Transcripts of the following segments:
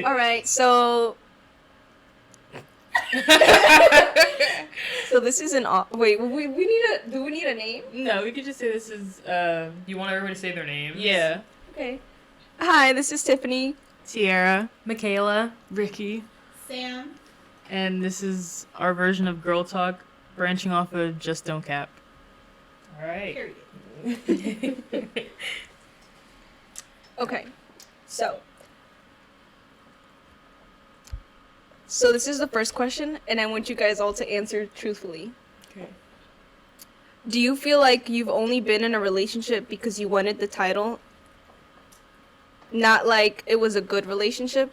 All right, so this is an wait. We need a do we need a name? No, we could just say this is. You want everybody to say their names? Yeah. Okay. Hi, this is Tiffany. Tiara, Michaela. Ricky, Sam. and this is our version of Girl Talk, branching off of Just Don't Cap. All right. Period. Okay, so this is the first question, and I want you guys all to answer truthfully. Okay. Do you feel like you've only been in a relationship because you wanted the title? Not like it was a good relationship?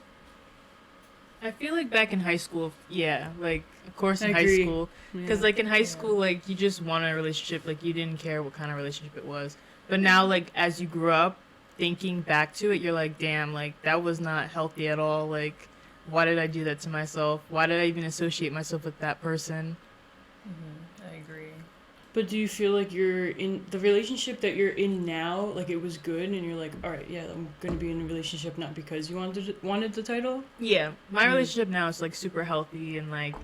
I feel like back in high school, yeah, like of course in I high agree. school, because like in high school, like you just wanted a relationship, like you didn't care what kind of relationship it was. But now, like as you grew up, thinking back to it, you're like, damn, like that was not healthy at all. Like, why did I do that to myself? Why did I even associate myself with that person? I agree. But do you feel like you're in the relationship that you're in now, like it was good, and you're like, all right, yeah, I'm gonna be in a relationship not because you wanted the title? Yeah, my relationship now is like super healthy, and like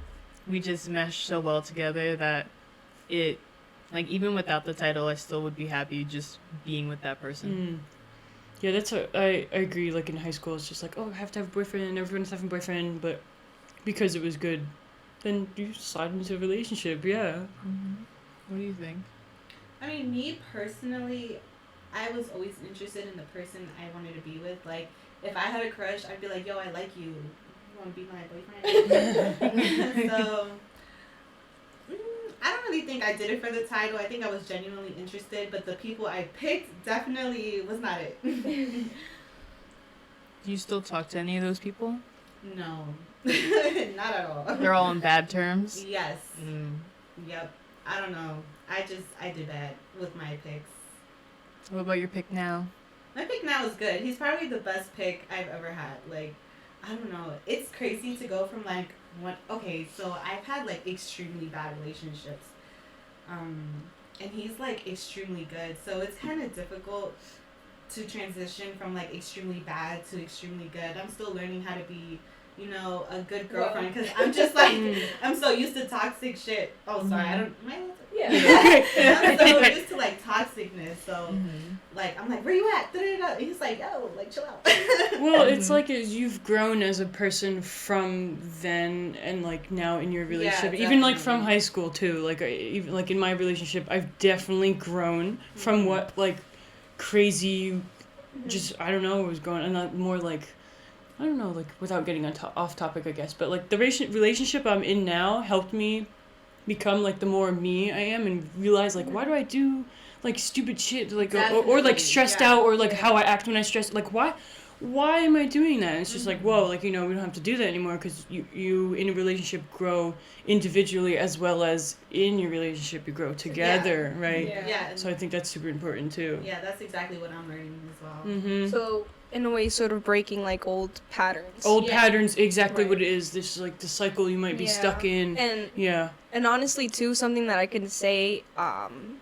we just mesh so well together that it, like even without the title, I still would be happy just being with that person. Yeah, I agree. Like in high school, it's just like, oh, I have to have a boyfriend. Everyone's having a boyfriend, but because it was good, then you slide into a relationship. Yeah. What do you think? I mean, me personally, I was always interested in the person I wanted to be with. Like, if I had a crush, I'd be like, yo, I like you. You want to be my boyfriend? So, I don't really think I did it for the title. I think I was genuinely interested, but the people I picked definitely was not it. Do you still talk to any of those people? No. Not at all. They're all on bad terms. Yes. Mm. Yep. I don't know. I did bad with my picks. What about your pick now? My pick now is good. He's probably the best pick I've ever had. Like, I don't know. It's crazy to go from like one. Okay, so I've had like extremely bad relationships, and he's like extremely good. So it's kind of difficult to transition from like extremely bad to extremely good. I'm still learning how to be, a good girlfriend because I'm just like I'm so used to toxic shit. Oh, sorry, I don't. Am I allowed to- I'm so used to like toxicness. So like I'm like, where you at? Da-da-da-da. And he's like, yo, like chill out. Well, it's like as you've grown as a person from then and like now in your relationship, even like from definitely. high school too. Like even like in my relationship, I've definitely grown from what like crazy, just I don't know what was going on. Not more like I don't know, like without getting off topic, I guess. But like the relationship I'm in now helped me become like the more me I am and realize like why do I do like stupid shit like or like stressed Yeah. out or like how I act when I stress like why am I doing that? It's just like whoa, like we don't have to do that anymore because you in a relationship grow individually as well as in your relationship you grow together, right? Yeah. So I think that's super important too. Yeah, that's exactly what I'm learning as well. Mm-hmm. So, in a way, sort of breaking like old patterns. Old Yeah. patterns, exactly Right. what it is. This is like the cycle you might be Yeah. stuck in. And Yeah. and honestly, too, something that I can say,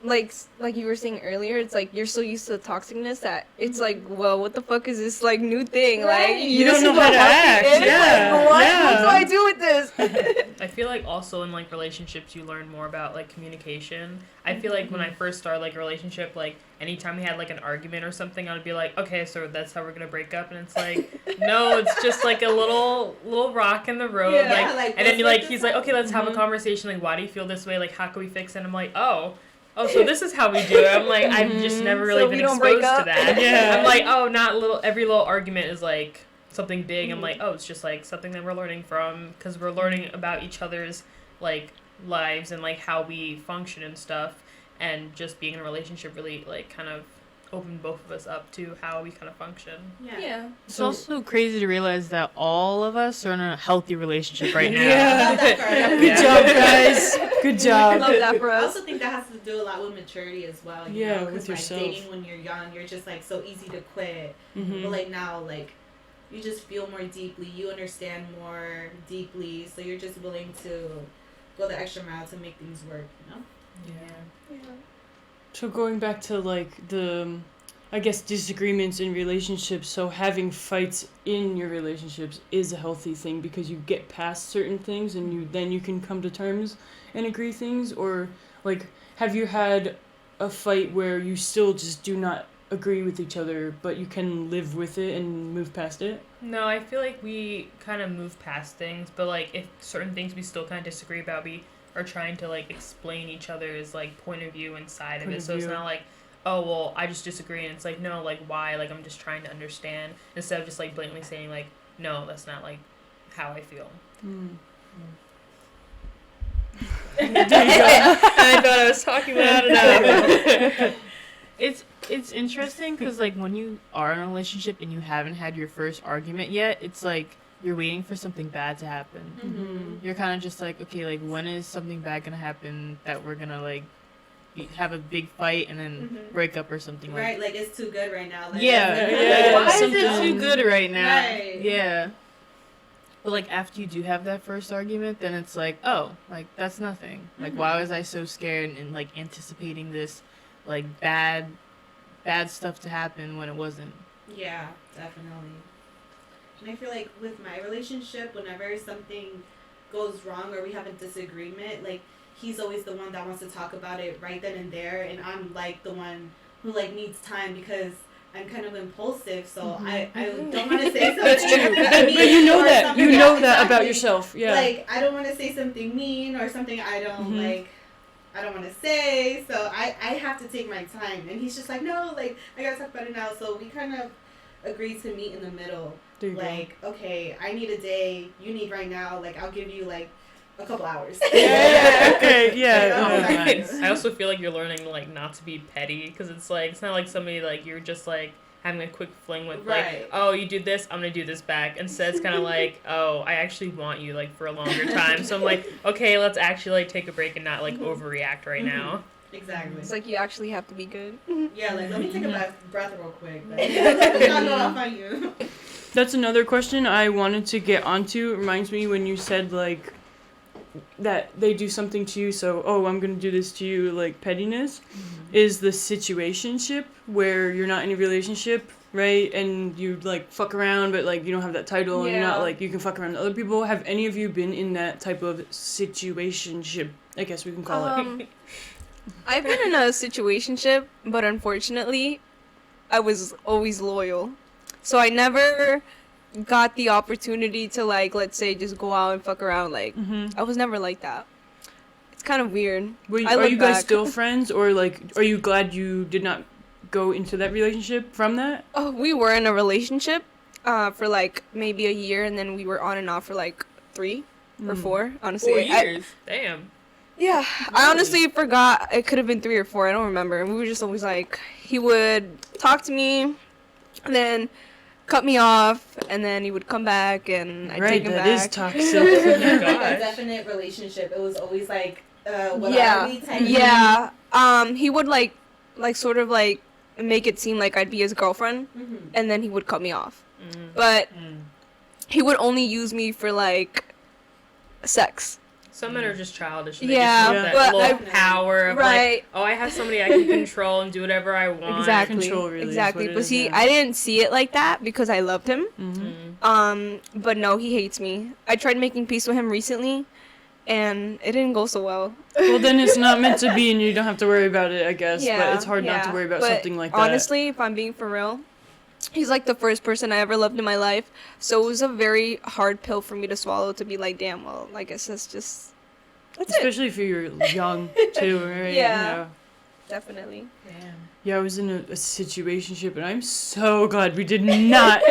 like you were saying earlier, it's like you're so used to the toxicness that it's like, well, what the fuck is this like new thing? Right. Like You this don't is know how what to happy act. is? Yeah, Like, what? yeah. What do I do with this? I feel like also in like relationships you learn more about like communication. I feel like when I first started like a relationship, like anytime we had like an argument or something, I would be like, okay, so that's how we're gonna break up, and it's like, no, it's just like a little rock in the road, Yeah, like, like, and then you let's like work he's this like, okay, let's have a conversation, like, why do you feel this way, like, how can we fix it? And I'm like, oh, so this is how we do it. I'm like, I've just never really So been we don't break exposed to up? that. Yeah. I'm like, oh, not every little argument is like something big. I'm like, oh, it's just like something that we're learning from because we're learning about each other's like lives and like how we function and stuff, and just being in a relationship really like kind of opened both of us up to how we kind of function. Yeah. It's also crazy to realize that all of us are in a healthy relationship right now. Yeah. Love that for us. Good job, guys. Good I job. love that for I us. also think that has to do a lot with maturity as well. You Yeah, know? with 'Cause, like, yourself. dating when you're young, you're just like so easy to quit. Mm-hmm. But like now, like you just feel more deeply. You understand more deeply, so you're just willing to go the extra mile to make things work. You know? Yeah. So going back to like the I guess, disagreements in relationships, so having fights in your relationships is a healthy thing because you get past certain things and you can come to terms and agree things. Or like, have you had a fight where you still just do not agree with each other but you can live with it and move past it? No, I feel like we kind of move past things, but like if certain things we still kind of disagree about, we are trying to like explain each other's like point of view inside of Point it. of So it's view. not like, oh well, I just disagree, and it's like, no, like why? Like I'm just trying to understand instead of just like blatantly saying like, no, that's not like how I feel. I thought I was talking loud enough. It's interesting because like when you are in a relationship and you haven't had your first argument yet, it's like you're waiting for something bad to happen. Mm-hmm. You're kind of just like, okay, like when is something bad gonna happen that we're gonna like have a big fight and then Mhm. break up or something Right, like it's too good right now. Like, Yeah, it's yeah, Why is something- it too good right now? Right. Yeah. But like after you do have that first argument, then it's like, oh, like that's nothing. Like why was I so scared and like anticipating this like bad stuff to happen when it wasn't? Yeah, definitely. And I feel like with my relationship, whenever something goes wrong or we have a disagreement, like he's always the one that wants to talk about it right then and there, and I'm like the one who like needs time because I'm kind of impulsive, so I don't want to say something. That's true. mean But you know or that. something- You yeah, know that about exactly. yourself. Yeah. Like I don't want to say something mean or something I don't Mhm. like. I don't want to say, so I have to take my time. And he's just like, no, like I gotta talk about it now. So we kind of agreed to meet in the middle. There you Like, okay, I need a day. You need right now. Like I'll give you like a couple hours. go. Yeah. Okay. Yeah. Yeah. no, Yeah. nice. I also feel like you're learning like not to be petty because it's like it's not like somebody like you're just like having a quick fling with like, Right. oh, you do this, I'm gonna do this back. Instead, it's kind of like, oh, I actually want you like for a longer time. So I'm like, okay, let's actually like take a break and not like overreact right now. Exactly. It's like you actually have to be good. Yeah, like let me take a breath real quick. But let me not go off on you. That's another question I wanted to get onto. It reminds me when you said like that they do something to you, so oh, I'm gonna do this to you, like pettiness. Is the situationship where you're not in a relationship, right? And you like fuck around, but like you don't have that title, and you're not Yeah. like you can fuck around with other people. Have any of you been in that type of situationship? I guess we can call it. I've been in a situationship, but unfortunately, I was always loyal. So I never got the opportunity to like, let's say, just go out and fuck around. Like, Mm-hmm. I was never like that. It's kind of weird. I Are look you guys back. still friends, or like are you glad you did not go into that relationship from that? Oh, we were in a relationship for like maybe a year, and then we were on and off for like 3 or 4. Honestly, 4 I- years. Damn. Yeah, I honestly forgot. It could have been 3 or 4. I don't remember. And we were just always like, he would talk to me, and then cut me off, and then he would come back, and I'd Right, take him that back. is toxic. It was like gosh. a definite relationship. It was always like, what Yeah, are we type of yeah. He would like sort of like make it seem like I'd be his girlfriend, Mhm. and then he would cut me off. But he would only use me for like sex. Some men are just childish. And they Yeah, just want that but little I- power of like, Right. oh, I have somebody I can control and do whatever I want. Exactly. Control really is exactly. what it But is, see, yeah. I didn't see it like that because I loved him. Mm-hmm. But no, he hates me. I tried making peace with him recently, and it didn't go so well. Well, then it's not meant to be, and you don't have to worry about it, I guess. But it's hard not to yeah. worry about But something like that. honestly, if I'm being for real, he's like the first person I ever loved in my life. So it was a very hard pill for me to swallow to be like, damn, well, I guess that's it. Especially if you're young, too, right? Yeah. Definitely. Damn. Yeah, I was in a situationship, and I'm so glad we did not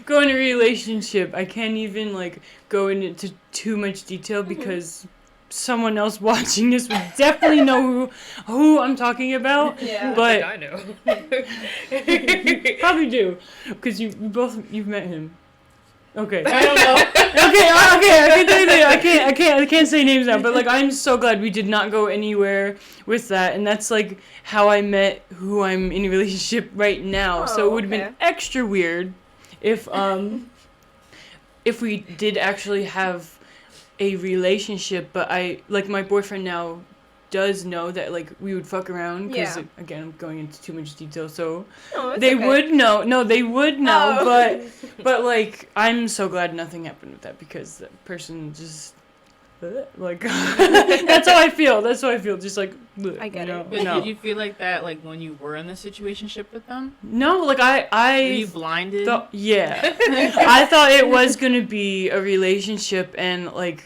go in a relationship. I can't even, like, go into too much detail because someone else watching this would definitely know who I'm talking about. Yeah. But I know. you probably do, because you've met him. Okay. I don't know. Okay, I can tell you that. I can't say names now, but like I'm so glad we did not go anywhere with that, and that's like how I met who I'm in a relationship right now. So it Oh, would have okay. been extra weird if we did actually have a relationship, but I like my boyfriend now does know that like we would fuck around because Yeah. again I'm going into too much detail, so No, it's they okay. would know. No, they would know, Oh. but like I'm so glad nothing happened with that because that person just like that's how I feel. That's how I feel. Just like I get you know, it. But no. did you feel like that like when you were in the situationship with them? No, like Were I you blinded? thought, yeah, I thought it was gonna be a relationship, and like,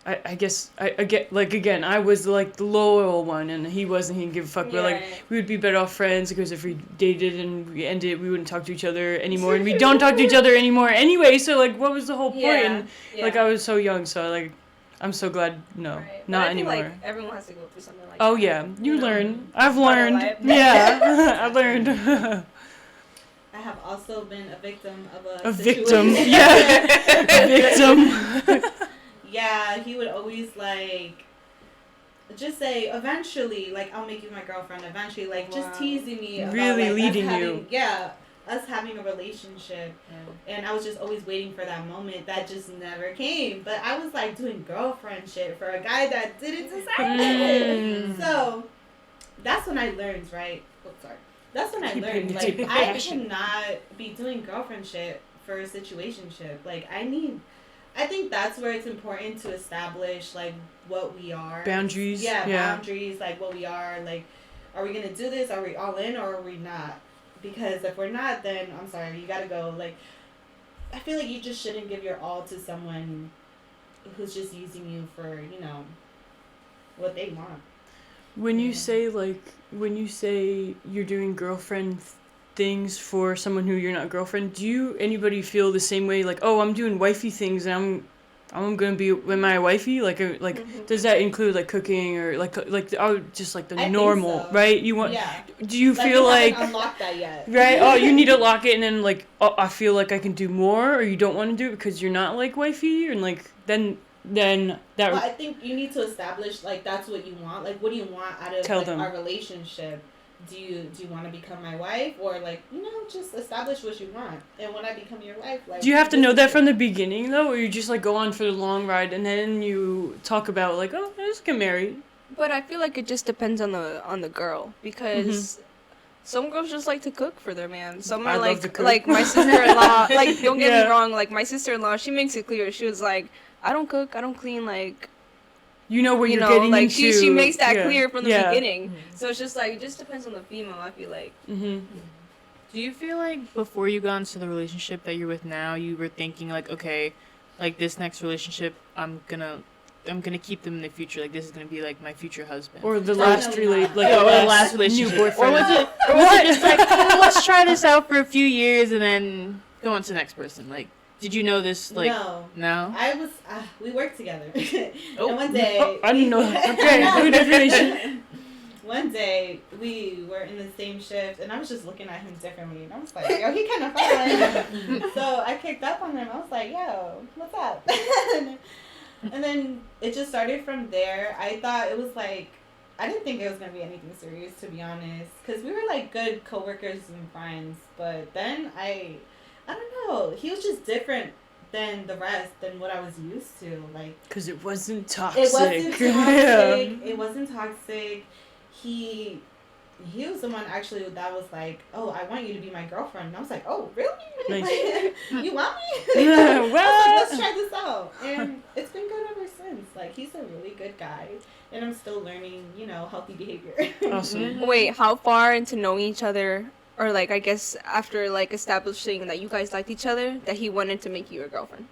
I guess I get like again, I was like the loyal one, and he wasn't. He didn't give a fuck. But like, we would be better off friends because if we dated and we ended, we wouldn't talk to each other anymore, and we don't talk to each other anymore anyway. So like, what was the whole point? And like, I was so young, so like, I'm so glad no, Right. But not I think, anymore. like, everyone has to go through something like Oh that. yeah, you know, learn. I've part of learned. life. Yeah, I've learned. I have also been a victim of A situation. victim, yeah, a victim. Yeah, he would always like just say eventually, like I'll make you my girlfriend eventually, like just Wow. teasing me about Really like, us leading having, you. Yeah, us having a relationship, and I was just always waiting for that moment that just never came. But I was like doing girlfriend shit for a guy that didn't deserve it. Mm. So that's when I learned, right? Oh, sorry. That's when I Keep learned, paying like, I attention. cannot be doing girlfriend shit for a situationship. Like, I think that's where it's important to establish, like, what we are. Boundaries. Yeah, Yeah. boundaries, like, what we are. Like, are we going to do this? Are we all in or are we not? Because if we're not, then, I'm sorry, you got to go. Like, I feel like you just shouldn't give your all to someone who's just using you for, you know, what they want. When you Yeah. say you're doing girlfriend things for someone who you're not girlfriend, do anybody feel the same way? Like, oh, I'm doing wifey things and I'm gonna be with my wifey. Like, Mhm. does that include like cooking or like just like the I think normal, so. right? You want? Yeah. Do you feel we like haven't unlocked that yet. right? Oh, you need to lock it, and then like, oh, I feel like I can do more, or you don't want to do it because you're not like wifey, and like then that. Well, I think you need to establish like that's what you want. Like, what do you want out of Tell like, them. our relationship? Do you want to become my wife, or like just establish what you want? And when I become your wife, like Do you have to this know is that it. from the beginning though, or you just like go on for the long ride and then you talk about like, oh, let's get married? But I feel like it just depends on the girl because some girls just like to cook for their man. Some I are love to cook. like my sister-in-law. Like don't get Yeah. me wrong, like my sister-in-law, she makes it clear. She was like, I don't cook, I don't clean. Like You know where you you're know, getting like into. she makes that yeah. clear from the Yeah. beginning. So it's just like it just depends on the female. I feel like. Mhm. Do you feel like before you got into the relationship that you're with now, you were thinking like, okay, like this next relationship, I'm gonna keep them in the future. Like this is gonna be like my future husband. Or the No, last no, relate, no. like Yeah, the or the last last new relationship. boyfriend. Or was it just like, oh, let's try this out for a few years and then go on to the next person? Like, did you know this? Like, no? I was. We worked together. Oh. And one day. Oh, I didn't know that. Okay, new definition. One day we were in the same shift, and I was just looking at him differently, and I was like, "Yo, he kind of fine." So I kicked up on him. I was like, "Yo, what's up?" And then it just started from there. I thought it was like, I didn't think it was gonna be anything serious, to be honest, because we were like good coworkers and friends. But then I don't know. He was just different than the rest, than what I was used to. Like. Because it wasn't toxic. It wasn't toxic. Yeah. It wasn't toxic. He was the one actually that was like, "Oh, I want you to be my girlfriend." And I was like, "Oh, really? Nice. You want me?" Yeah, I was like, what? "Let's try this out." And it's been good ever since. Like, he's a really good guy, and I'm still learning, healthy behavior. Awesome. Wait, how far into knowing each other, or like I guess after like establishing that you guys liked each other, that he wanted to make you your girlfriend?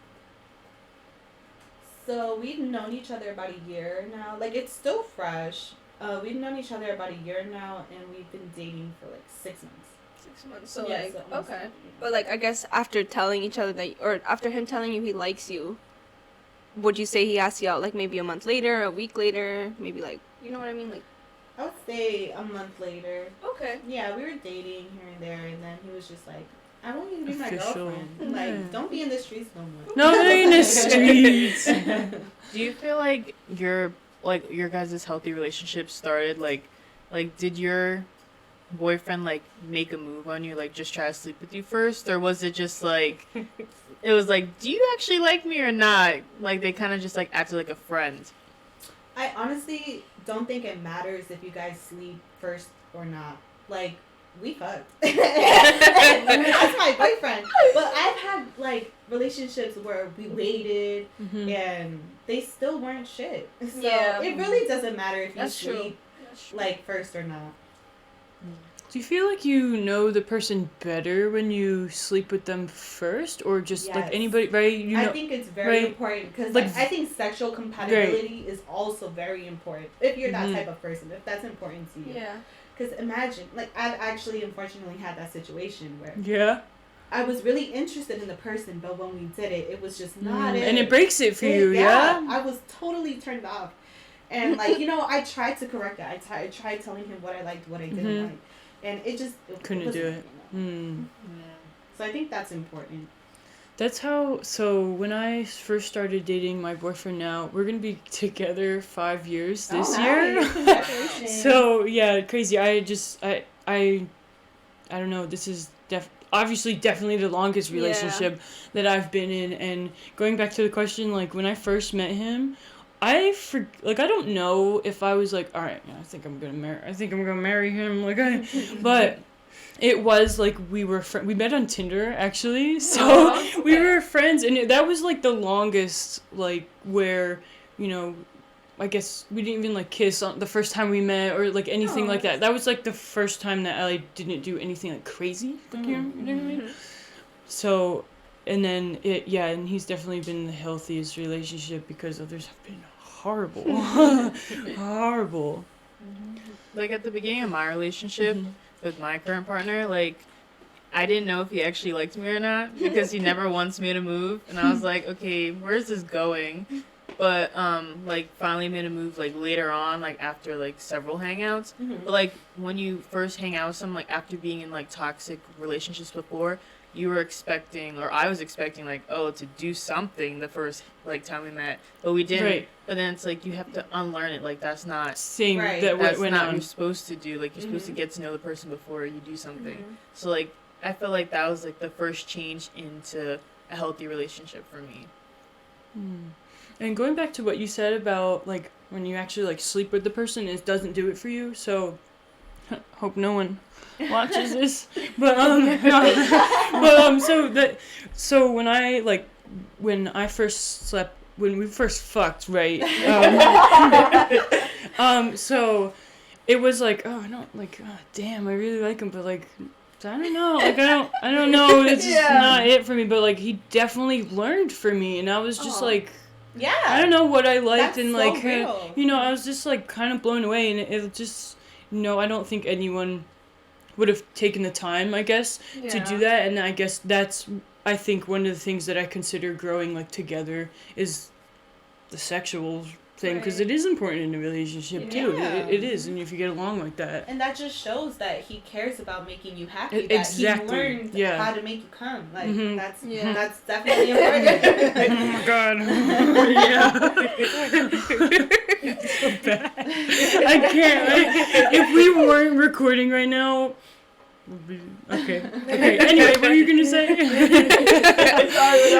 So we've known each other about a year now. Like, it's still fresh. We've known each other about a year now, and we've been dating for like 6 months. 6 months. So Yeah, like so almost okay, like- but like I guess after telling each other that, or after him telling you he likes you, would you say he asked you out like maybe a month later, a week later, maybe like you know what I mean? Like I would say a month later. okay. Yeah, we were dating here and there, and then he was just like, "I want you to be my Official. girlfriend. Like, don't be in the streets no more." No, they're in the streets. Do you feel like your guys' healthy relationship started like did your boyfriend like make a move on you, like just try to sleep with you first, or was it just like it was like, do you actually like me or not? Like they kind of just like acted like a friend. I honestly don't think it matters if you guys sleep first or not. Like, we fucked. That's my boyfriend. But I've had, like, relationships where we waited Mhm. and they still weren't shit. So Yeah. it really doesn't matter if you That's true. sleep, like, first or not. Do you feel like you know the person better when you sleep with them first, or just like Yes. anybody, right? You I know, think it's very right. important because Like, I think sexual compatibility is also very important if you're that Mhm. type of person, if that's important to you. Yeah. Because imagine, like, I've actually unfortunately had that situation where yeah, I was really interested in the person, but when we did it, it was just not it. and it breaks it for you, yeah. I was totally turned off. And, like, you know, I tried to correct it. I tried telling him what I liked, what I didn't Mhm. like. And it just Couldn't do wasn't, it. you know. Mm. So I think that's important. That's how. So when I first started dating my boyfriend, now we're gonna be together 5 years this Oh, year. nice. Congratulations. So yeah, crazy. I don't know. This is obviously definitely the longest Yeah. relationship that I've been in. And going back to the question, like when I first met him, I don't know if I was like, all right, yeah, I think I'm gonna marry him. Like but. It was like we met on Tinder actually, so Oh, we were friends, and that was like the longest, like where, you know, I guess we didn't even like kiss on the first time we met or like anything Oh, like that. That was like the first time that I didn't do anything like crazy, like, you know what I mean? So, and then and he's definitely been the healthiest relationship because others have been horrible, horrible. Like at the beginning of my relationship with my current partner, like I didn't know if he actually liked me or not because he never once made a move, and I was like, okay, where's this going? But like finally made a move like later on, like after like several hangouts. But like when you first hang out with someone, like after being in like toxic relationships before, you were expecting, or I was expecting, like, oh, to do something the first like time we met, but we didn't. Right. But then it's like you have to unlearn it. Like that's not Same Right. that that's went not what on. you're supposed to do. Like you're supposed to get to know the person before you do something. So like I feel like that was like the first change into a healthy relationship for me. And going back to what you said about like when you actually like sleep with the person, it doesn't do it for you. So hope no one watches this. But so when I first slept, when we first fucked, right? So it was like, oh, I don't like, oh, damn, I really like him, but like, I don't know, like I don't know, it's just not it for me. But like, he definitely learned for me, and I was just Aw. like, Yeah. I don't know what I liked, That's and so like, real. you know, I was just like kind of blown away, and it just, I don't think anyone would have taken the time, I guess, to do that, and I guess that's, I think one of the things that I consider growing like together is the sexual thing, because Right. it is important in a relationship too. Yeah. It is, and if you get along like that. And that just shows that he cares about making you happy. That Exactly, he learned yeah. how to make you come. Like Mhm. that's definitely important. Oh my god. Yeah. So bad. I can't. If we weren't recording right now. Okay. Anyway, what are you gonna say? What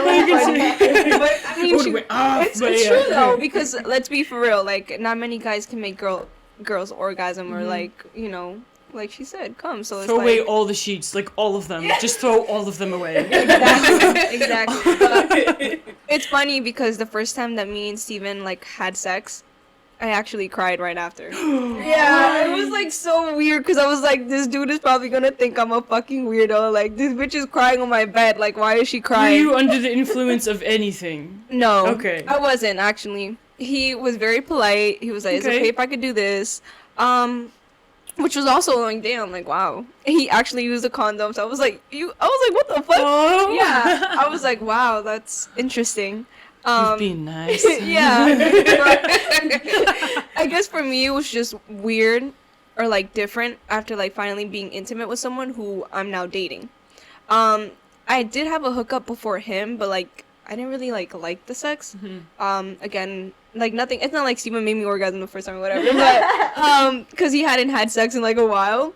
are you gonna say? But I mean, Would've went off, it's but it's yeah. true though, because let's be for real. Like, not many guys can make girls orgasm or like, you know, like she said, come. So it's Throw like, away all the sheets, like all of them. Just throw all of them away. exactly. But it's funny because the first time that me and Steven like had sex, I actually cried right after. Yeah, it was like so weird because I was like, this dude is probably gonna think I'm a fucking weirdo. Like, this bitch is crying on my bed. Like, why is she Were crying? you under the influence of anything? No. Okay. I wasn't actually. He was very polite. He was like, "It's Okay. okay if I could do this," which was also like, damn, like wow. He actually used a condom, so I was like, I was like, what the fuck? Oh. Yeah. I was like, wow, that's interesting. He's being nice. Yeah. I guess for me it was just weird or like different after like finally being intimate with someone who I'm now dating. I did have a hookup before him, but like I didn't really like the sex. Again, like nothing. It's not like Steven made me orgasm the first time or whatever, but because he hadn't had sex in like a while.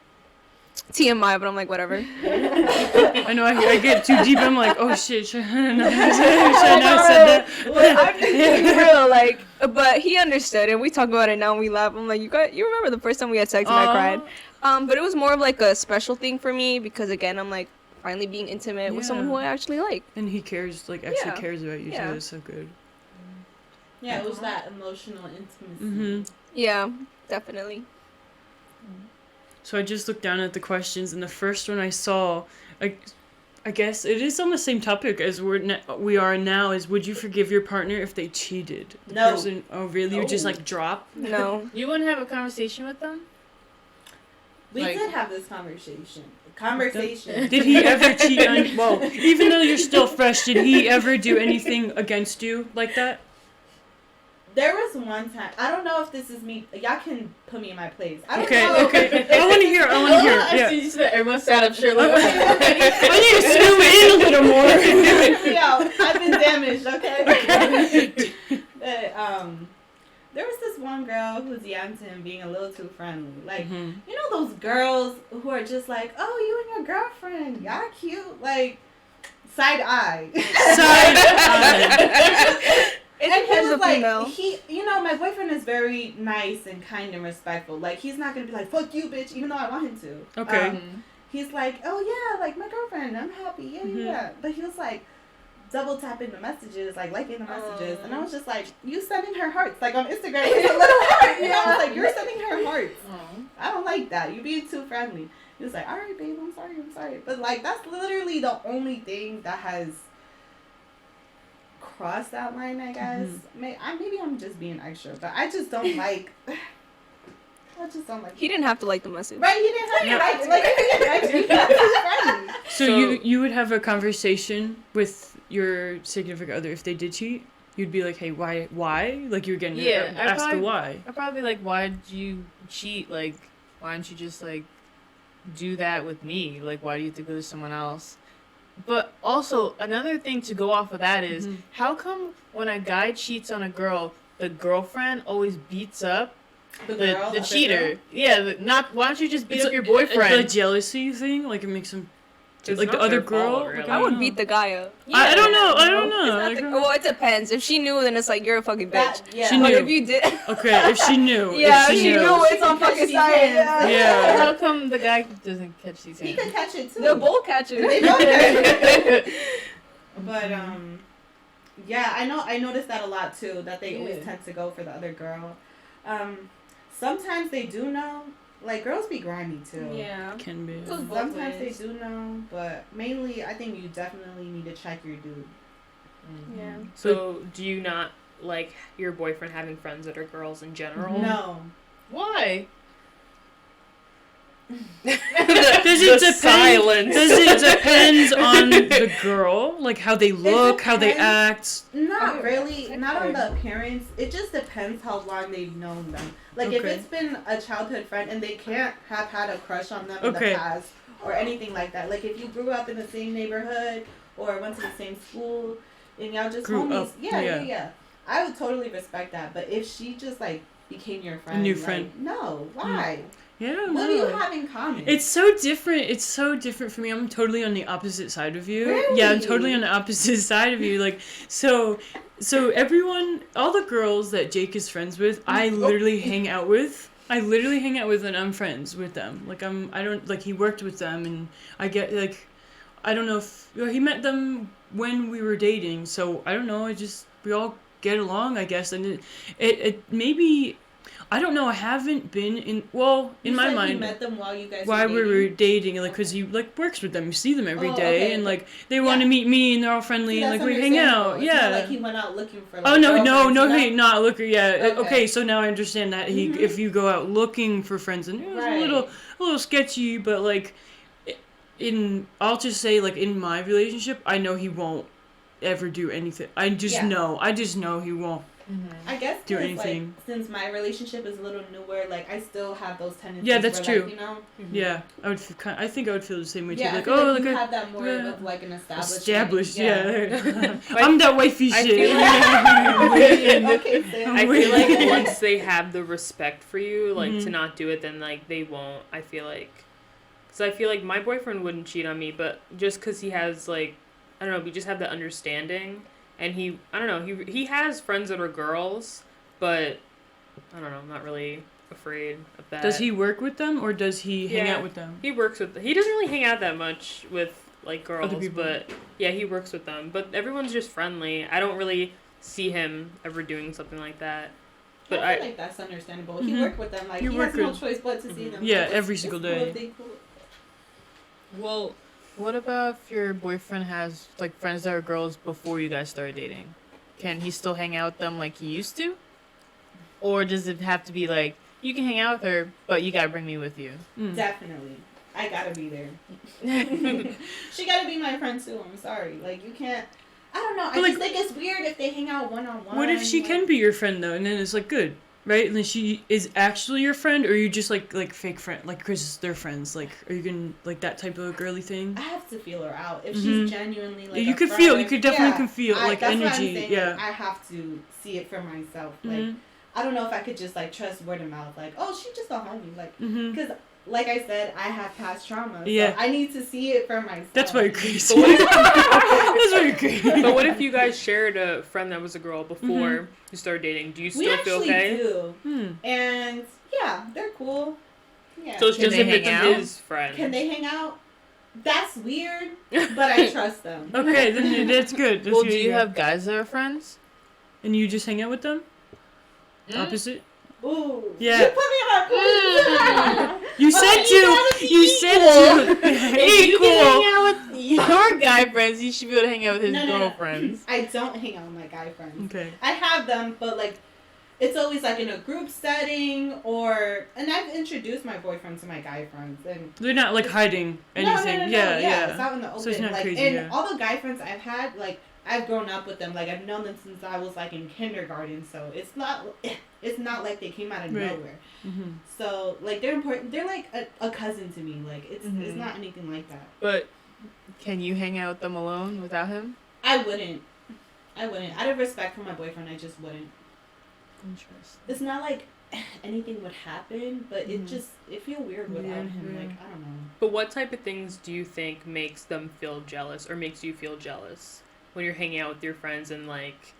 TMI, but I'm like, whatever. I know I get too deep. I'm like, oh shit, should I not have said that? I'm just being real, like, but he understood, and we talk about it now and we laugh. I'm like, you remember the first time we had sex and I cried? But it was more of like a special thing for me because again, I'm like finally being intimate with someone who I actually like. And he cares, like actually Yeah. cares about you Yeah. too. It's so good. Yeah, it was that emotional intimacy. Mhm. Yeah, definitely. So I just looked down at the questions, and the first one I saw, I guess it is on the same topic as we are now. Is would you forgive your partner if they cheated? The No. person, oh really? You just No. like drop? No. You wouldn't have a conversation with them? We Like- did have this conversation. Did he ever cheat on? Well, even though you're still fresh, did he ever do anything against you like that? There was one time. I don't know if this is me. Y'all can put me in my place. I don't Okay, know. okay. I want to hear. I want to hear. Yeah. Everyone sat up straight like, I need to zoom in a little more. Hear me out. I've been damaged. Okay. But, there was this one girl who was young to him being a little too friendly. Like, Mhm. you know those girls who are just like, oh, you and your girlfriend, y'all cute. Like, side eye. Side eye. It And he depends was on like, female. my boyfriend is very nice and kind and respectful. Like, he's not gonna be like, fuck you, bitch, even though I want him to. Okay. He's like, oh yeah, like my girlfriend, I'm happy, yeah, Mhm. yeah. But he was like, double tapping the messages, like liking the messages, and I was just like, you sending her hearts, like on Instagram, it's a little heart. You know, I was like, you're sending her hearts. I don't like that. You being too friendly. He was like, all right, babe, I'm sorry. But like, that's literally the only thing that has crossed that line, I guess. Maybe I'm just being extra, but I just don't like. I just don't like. He didn't have to like the message. Right, he didn't have to like you being friendly. So you would have a conversation with your significant other if they did cheat? You'd be like, hey, why? Like you were getting Yeah, I'd ask the probably- why. I'd probably be like, why'd you cheat? Like, why didn't you just, like, do that with me? Like, why do you have to go to someone else? But also, another thing to go off of that is, Mhm. how come when a guy cheats on a girl, the girlfriend always beats up the cheater? Yeah, why don't you just beat up your boyfriend? It's a jealousy thing, like it makes him It's like the not other their fault, girl. really. Like, I would beat the guy up. I don't know. I It's don't know. not Like, the- well, it depends. If she knew, then it's like you're a fucking bitch. Yeah. She But knew. if you did, okay, if she knew. yeah, if if she knew it's on fucking She science. can. Yeah. How come the guy doesn't catch these He hands? could catch it too. They'll both catch it. They both catch it. But yeah, I noticed that a lot too. That they always Yeah. tend to go for the other girl. Sometimes they do know. Like girls be grimy too. Yeah. Can be. Goes both Sometimes ways. they do know, but mainly I think you definitely need to check your dude. Yeah. So, do you not like your boyfriend having friends that are girls in general? No. Why? Does it depend? Silence. Does it depends on the girl, like how they look, how they depends. act? Not Okay. really. Not on the appearance. It just depends how long they've known them. Like if Okay. it's been a childhood friend and they can't have had a crush on them in Okay. the past or anything like that. Like if you grew up in the same neighborhood or went to the same school and y'all just Grew homies. up, Yeah, yeah. yeah, yeah. I would totally respect that. But if she just like became your friend, new like, friend. no, why? Yeah. I don't What do you know. have in common? It's so different. It's so different for me. I'm totally on the opposite side of you. Yeah, I'm Really? totally on the opposite side of you. Like, so everyone, all the girls that Jake is friends with, I literally hang out with. I literally hang out with, and I'm friends with them. Like, I don't, like, he worked with them, and I get, like, I don't know if, he met them when we were dating, so I don't know, we all get along, I guess, and it maybe, I don't know, I haven't been in You my said mind. You met them while you guys While were we were dating? dating, like, cause he like works with them, you see them every Oh, day, okay, and okay. like they want to Yeah. meet me, and they're all friendly, See, and that's like we hang out. understandable. It's Yeah. not like he went out looking for. Like, Oh no, girlfriends, you know? he not looking. Yeah. Okay. Okay, so now I understand that Mhm. if you go out looking for friends, and it was Right. a little sketchy, but like, I'll just say like in my relationship, I know he won't ever do anything. I just know he won't. I guess do 'cause, anything. Like, since my relationship is a little newer, like I still have those tendencies. Yeah, that's where, true. Like, you know. Yeah, I think I would feel the same way too. Yeah, Like, I feel oh, like you like have that more yeah. of like an established. established. Yeah. I'm that wifey I shit. feel Okay, Sam. I Wait. feel like once they have the respect for you, like to Mhm. not do it, then like they won't. I feel like Because I feel like my boyfriend wouldn't cheat on me, but just because he has, like, I don't know, we just have the understanding. And I don't know, he has friends that are girls, but I don't know, I'm not really afraid of that. Does he work with them or does he hang Yeah. out with them? He works with, he doesn't really hang out that much with, like, girls, Other people. but yeah, he works with them. But everyone's just friendly. I don't really see him ever doing something like that. But I feel like that's understandable. He Mhm. worked with them. Like You he work has no with- choice but to see Mhm. them. Yeah, Like, every it's single cool day. if they cool. Well, What about if your boyfriend has like friends that are girls before you guys started dating? Can he still hang out with them like he used to? Or does it have to be like, you can hang out with her, but you gotta bring me with you? Mm. Definitely. I gotta be there. She gotta be my friend too. I'm sorry. Like you can't. I don't know. I But, just think it's weird if they hang out one on one. What if she can be your friend though, and then it's like good, right? And then she is actually your friend, or you just like fake friend, like because they're friends. Like, are you gonna like that type of girly thing? I have to feel her out. If Mhm. she's genuinely like, You a could friend, feel. You could definitely yeah, can feel like that's what I'm energy. saying, Yeah. like, I have to see it for myself. Like Mhm. I don't know if I could just like trust word of mouth. Like oh, she's just a homie. Like Mhm. because. Like I said, I have past trauma. So Yeah. I need to see it for myself. That's why you're crazy. But what if- That's why you're crazy. But what if you guys shared a friend that was a girl before Mm-hmm. you started dating? Do you We still feel actually okay? do. Hmm. And yeah, they're cool. Yeah. So it's Can just they if hang it's out? his friend. Can they hang out? That's weird, but I trust them. Okay, then that's good. That's Well, good, do you yeah. have guys that are friends? And you just hang out with them? Mm. Opposite? Ooh. Yeah. You put me on a You said Okay, to. you gotta be You said to. If you Equal. can hang out with your guy friends, you should be able to hang out with his No, no, no. girlfriends. I don't hang out with my guy friends. Okay. I have them, but like, it's always like in a group setting or, and I've introduced my boyfriend to my guy friends, and They're not like hiding anything. No, Yeah, It's yeah. out in the open. So it's not like, crazy, and yeah. all the guy friends I've had, like, I've grown up with them. Like, I've known them since I was like in kindergarten. So it's not like they came out of Right. nowhere. Mm-hmm. So like they're important. They're like a cousin to me. Like it's Mm-hmm. not anything like that. But can you hang out with them alone without him? I wouldn't. Out of respect for my boyfriend, I just wouldn't. Interesting. It's not like anything would happen, but it feel weird without Yeah, him. yeah. Like I don't know. But what type of things do you think makes them feel jealous or makes you feel jealous when you're hanging out with your friends and like,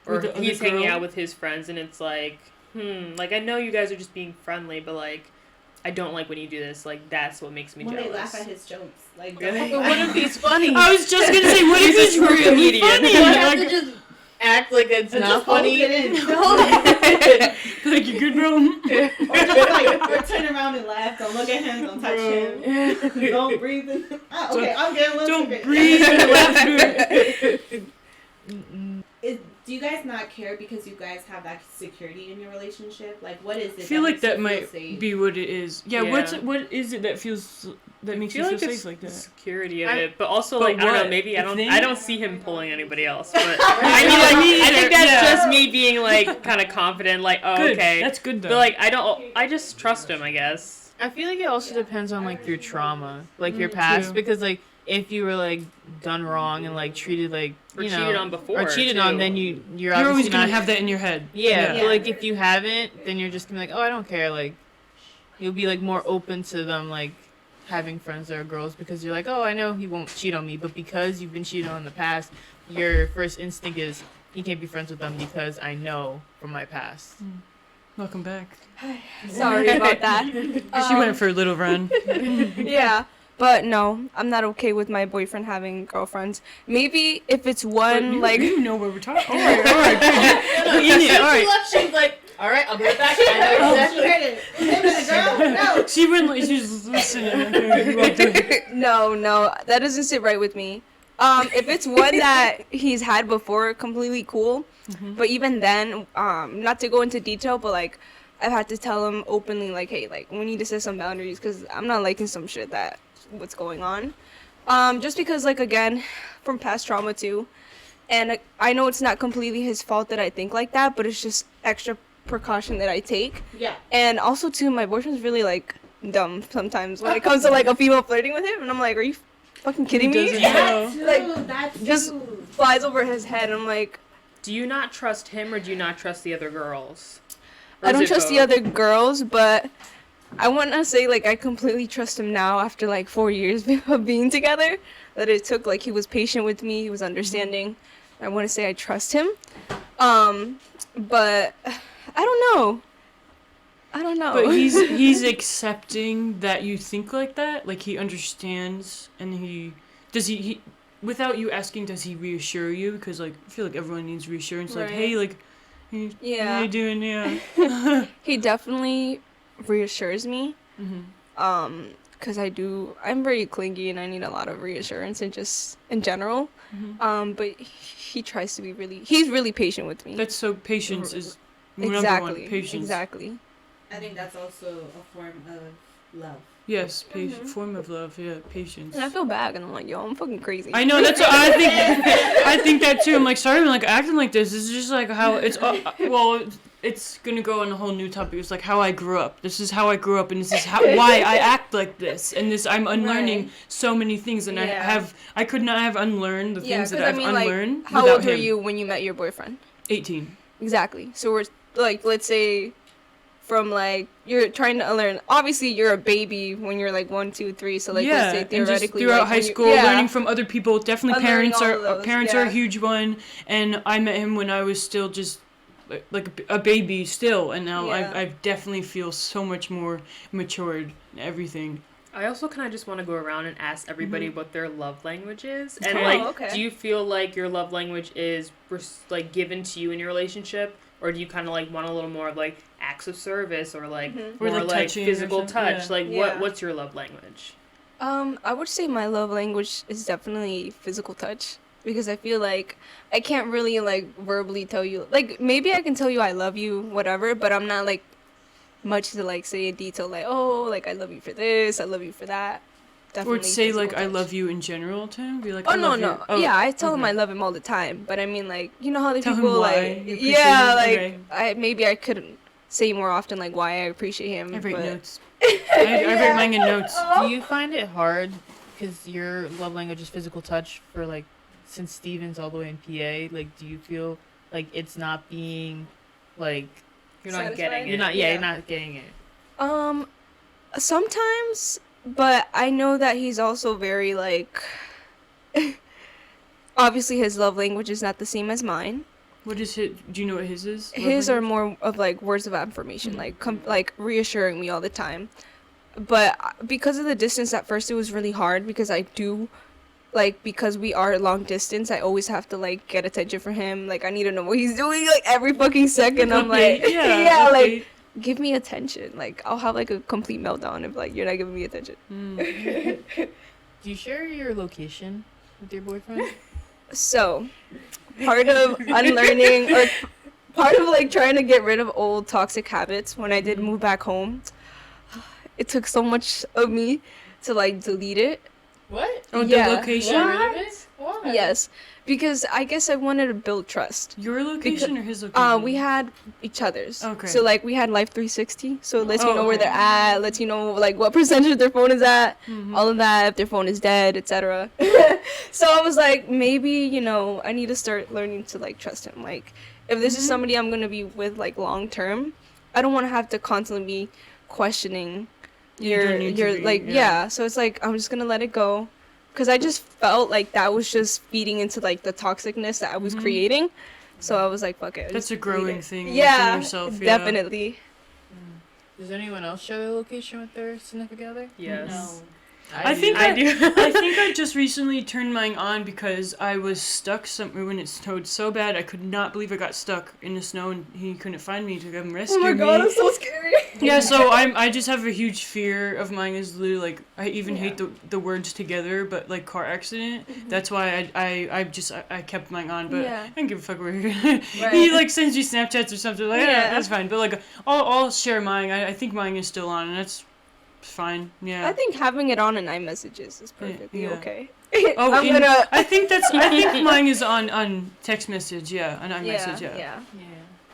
or With the other he's hanging girl? out with his friends and it's like, like I know you guys are just being friendly, but like, I don't like when you do this. Like that's what makes me When jealous. they laugh at his jokes, like Really? But what if he's funny? I was just gonna say, what if He's a it's true really comedian. funny? You have Like, to just act like it's and not just hold funny. it in. like you good, bro? Or just like, or turn around and laugh. Don't look at him. Don't touch him. Don't breathe in. Oh, okay, I'm getting a little Don't secret. breathe and laugh. Do you guys not care because you guys have that security in your relationship? Like, what is it? I feel like makes that you might feel safe? be what it is. Yeah, Yeah. what is it that feels that makes I you feel feel like safe like the that? security of I- it, but also But like I don't know, what? maybe The thing? I don't see him pulling anybody else. But I mean, I think that's yeah. just me being like kind of confident, like oh Good. okay. That's good though. But like I just trust him, I guess. I feel like it also depends on like your trauma, like your past, True. because like if you were like done wrong and like treated like Or you know cheated on before. or cheated too. on, then you're you're obviously always gonna not, have that in your head. Yeah, Yeah. but like if you haven't, then you're just gonna be like, oh, I don't care. Like you'll be like more open to them like having friends that are girls because you're like, oh, I know he won't cheat on me, but because you've been cheated on in the past, your first instinct is he can't be friends with them because I know from my past. Welcome back. Sorry about that. She went for a little run. Yeah, but no, I'm not okay with my boyfriend having girlfriends. Maybe if it's one like you know where we're talking. All right, good. In it, all right. She's like, all right, I'll be right back. Oh, him and the girl? No. She wouldn't. She was listening. Okay, you walked away. no, that doesn't sit right with me. If it's one that he's had before, completely cool. But even then, not to go into detail, but like I've had to tell him openly, like, hey, like we need to set some boundaries because I'm not liking some shit that what's going on. Just because, like, again, from past trauma too, and I know it's not completely his fault that I think like that, but it's just extra precaution that I take. Yeah. And also too, my boyfriend's really like dumb sometimes when it comes to like a female flirting with him, and I'm like, are you fucking kidding me? doesn't That too. Like, that just too. flies over his head. I'm like, Do you not trust him or do you not trust the other girls? Or I is don't it trust the both? other girls, but I want to say like I completely trust him now after like 4 years of being together. That it took like he was patient with me, he was understanding. I want to say I trust him. But I don't know. I don't know. But he's accepting that you think like that. Like he understands, and he without you asking, does he reassure you? Because like I feel like everyone needs reassurance. Like, Right. hey, like, hey, Yeah. how you doing? Yeah. He definitely reassures me. Mhm. Because I'm very clingy and I need a lot of reassurance and just in general. Mhm. But he tries to he's really patient with me. That's so patience is number exactly. one. Patience. Exactly. I think that's also a form of love. Yes, form of love. Yeah, patience. And I feel bad and I'm like, yo, I'm fucking crazy. I know, that's what I think. I think that too. I'm like, sorry, I'm like acting like this. This is just like how it's. Well, it's gonna go on a whole new topic. It's like how I grew up. This is how I grew up, and this is why I act like this. And this, I'm unlearning Right. so many things, and Yeah. I could not have unlearned the things that 'cause I've unlearned like, how without old were him. you when you met your boyfriend? 18. Exactly. So we're like, let's say, from like you're trying to unlearn. Obviously, you're a baby when you're like 1, 2, 3. So like, yeah, let's say and just theoretically, throughout like, high when you- school, yeah. learning from other people. Definitely, Unlearning parents all are of those, parents are a yeah. huge one. And I met him when I was still just like a baby still, and now Yeah. I definitely feel so much more matured. And everything. I also kind of just want to go around and ask everybody what their love language is, and Oh, like, okay. do you feel like your love language is like given to you in your relationship, or do you kind of like want a little more of like acts of service or like Mhm. Or, more like, like touching or physical something? touch? Yeah. Like, Yeah. what's your love language? I would say my love language is definitely physical touch because I feel like I can't really like verbally tell you like maybe I can tell you I love you whatever, but I'm not like much to like say in detail like oh like I love you for this, I love you for that. Or say like physical I touch. love you in general to him. Be like, Oh I no love no you. Oh, yeah I tell him okay. I love him all the time, but I mean like you know how the Tell him people why like you appreciate yeah him? like Okay. I couldn't say more often like why I appreciate him. I write but notes. I write mine in notes. Do you find it hard because your love language is physical touch for like since Steven's all the way in PA? Like, do you feel like it's not being like You're not Satisfied? getting it. you're not Yeah. you're not getting it? Sometimes, but I know that he's also very like obviously his love language is not the same as mine. What is his? Do you know what his is? Love His are language? more of like words of affirmation, like like reassuring me all the time. But because of the distance at first it was really hard because I do like because we are long distance, I always have to like get attention from him. Like I need to know what he's doing like every fucking second. I'm like Okay, yeah, okay. like give me attention. Like I'll have like a complete meltdown if like you're not giving me attention. Mm. Do you share your location with your boyfriend? So, part of unlearning or part of like trying to get rid of old toxic habits when I did move back home, it took so much of me to like delete it. What? Oh, Yeah. the location. Why? Yes, because I guess I wanted to build trust. Your location or his location? We had each other's. Okay. So like we had Life 360, so it lets you Oh, know where okay. they're at, lets you know like what percentage their phone is at, Mhm. all of that, if their phone is dead, etc. So I was like, maybe I need to start learning to like trust him. Like, if this is somebody I'm gonna be with like long term, I don't want to have to constantly be questioning You don't need to your be, like yeah. So it's like I'm just gonna let it go, because I just felt like that was just feeding into like the toxicness that I was creating. So I was like, fuck it. That's just a growing delete it. thing Yeah, within yourself. Yeah. definitely. Does anyone else share their location with their significant other? Yes. I think I do. I think I just recently turned mine on because I was stuck somewhere when it snowed so bad. I could not believe I got stuck in the snow and he couldn't find me to come rescue Oh my me. god, that's so scary. Yeah, so I just have a huge fear of mine is literally like I even hate the words together, but like car accident. That's why I kept mine on, but Yeah. I don't give a fuck where he like sends you Snapchats or something like yeah, Yeah. that's fine. But like I'll share mine. I think mine is still on and that's fine. Yeah. I think having it on in iMessages is perfectly Yeah. okay. Oh, I'm gonna. I think mine is on text message. Yeah, on iMessage. Yeah. yeah. Yeah.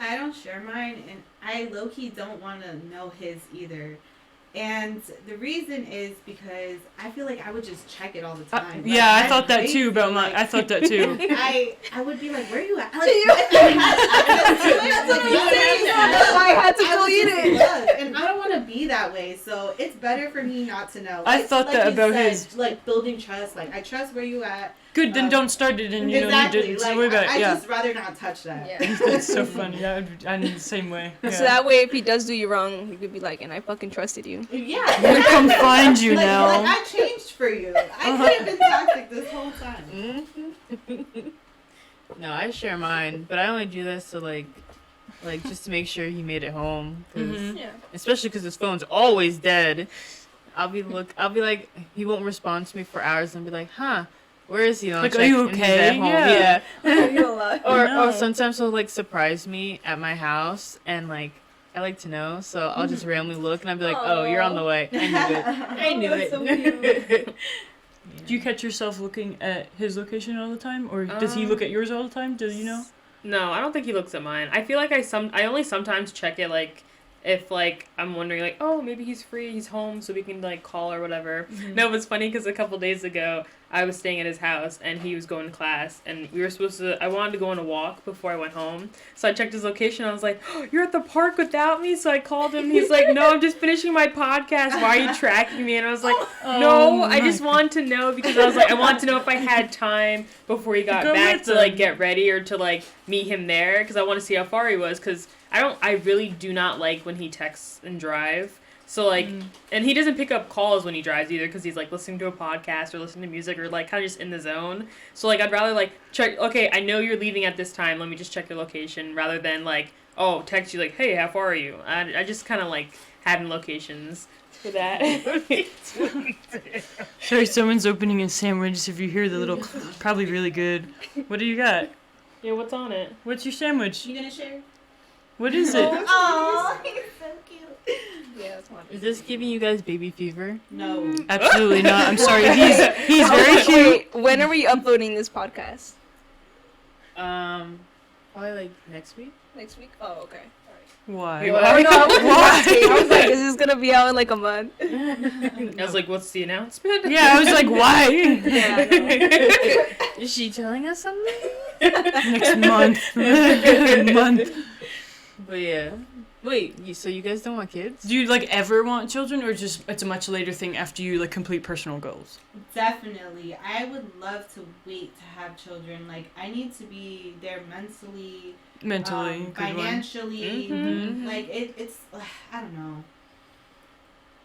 I don't share mine, and I low key don't want to know his either. And the reason is because I feel like I would just check it all the time. Like, Yeah, I I'm thought that crazy, too about my. like, I thought that too. I would be like, where are you at? Like, if I had access to it, That's what like, I'm you know saying. I mean? That's why I had to I would delete just it. look, and I don't want to be that way, so it's better for me not to know. I thought that you about said, his- like building trust. Like I trust where you at. Good, then don't start it, and you exactly. don't need to Like worry about it. I Yeah, just rather not touch that. Yeah. that's so funny. Yeah, I'm the same way. Yeah. So that way, if he does do you wrong, you could be like, and I fucking trusted you. Yeah. I'm gonna come find you like, now. Like I changed for you. I could have been toxic this whole time. No, I share mine, but I only do this to like just to make sure he made it home. 'Cause- Mhm. Yeah. Especially because his phone's always dead. I'll be like, he won't respond to me for hours, and be like, huh, where is he? And I'll Like, are check, you and he's okay? at home. Yeah. Yeah. Or No. sometimes he'll like surprise me at my house, and like I like to know, so I'll just randomly look, and I'll be like, oh, you're on the way. I knew it. I knew that's it. so cute. Do you catch yourself looking at his location all the time, or does he look at yours all the time? Do you know? No, I don't think he looks at mine. I feel like I only sometimes check it like if like I'm wondering like, oh, maybe he's free, he's home, so we can like call or whatever. No, it was funny because a couple days ago I was staying at his house and he was going to class, and we were supposed to. I wanted to go on a walk before I went home, so I checked his location. I was like, oh, you're at the park without me, so I called him. He's like, no, I'm just finishing my podcast. Why are you tracking me? And I was like, no, I just wanted to know because I was like, I wanted to know if I had time before he got Go back with to like him. get ready or to like meet him there because I want to see how far he was because I really do not like when he texts and drive. So like, and he doesn't pick up calls when he drives either because he's like listening to a podcast or listening to music or like kind of just in the zone. So like, I'd rather like check. Okay, I know you're leaving at this time. Let me just check your location rather than like, oh, text you like, hey, how far are you? I just kind of like having locations for that. Sorry, someone's opening a sandwich. If you hear the little, probably really good. What do you got? Yeah, what's on it? What's your sandwich? You gonna share? What is it? Oh, he's so cute. Yeah, that's one. Is this giving you guys baby fever? No. Absolutely not. I'm sorry. He's very cute. Wait, when are we uploading this podcast? Probably like next week. Next week? Oh, okay. Why? What? Oh, no, I was Why? asking. I was like, is this gonna be out in like a month? I was like, what's the announcement? Yeah, I was like, why? Is she telling us something? Next month. But yeah. Wait, so you guys don't want kids? Do you like ever want children, or just it's a much later thing after you like complete personal goals? Definitely. I would love to wait to have children. Like, I need to be there mentally, Mentally, good one. financially. Mhm. Like, it's, I don't know.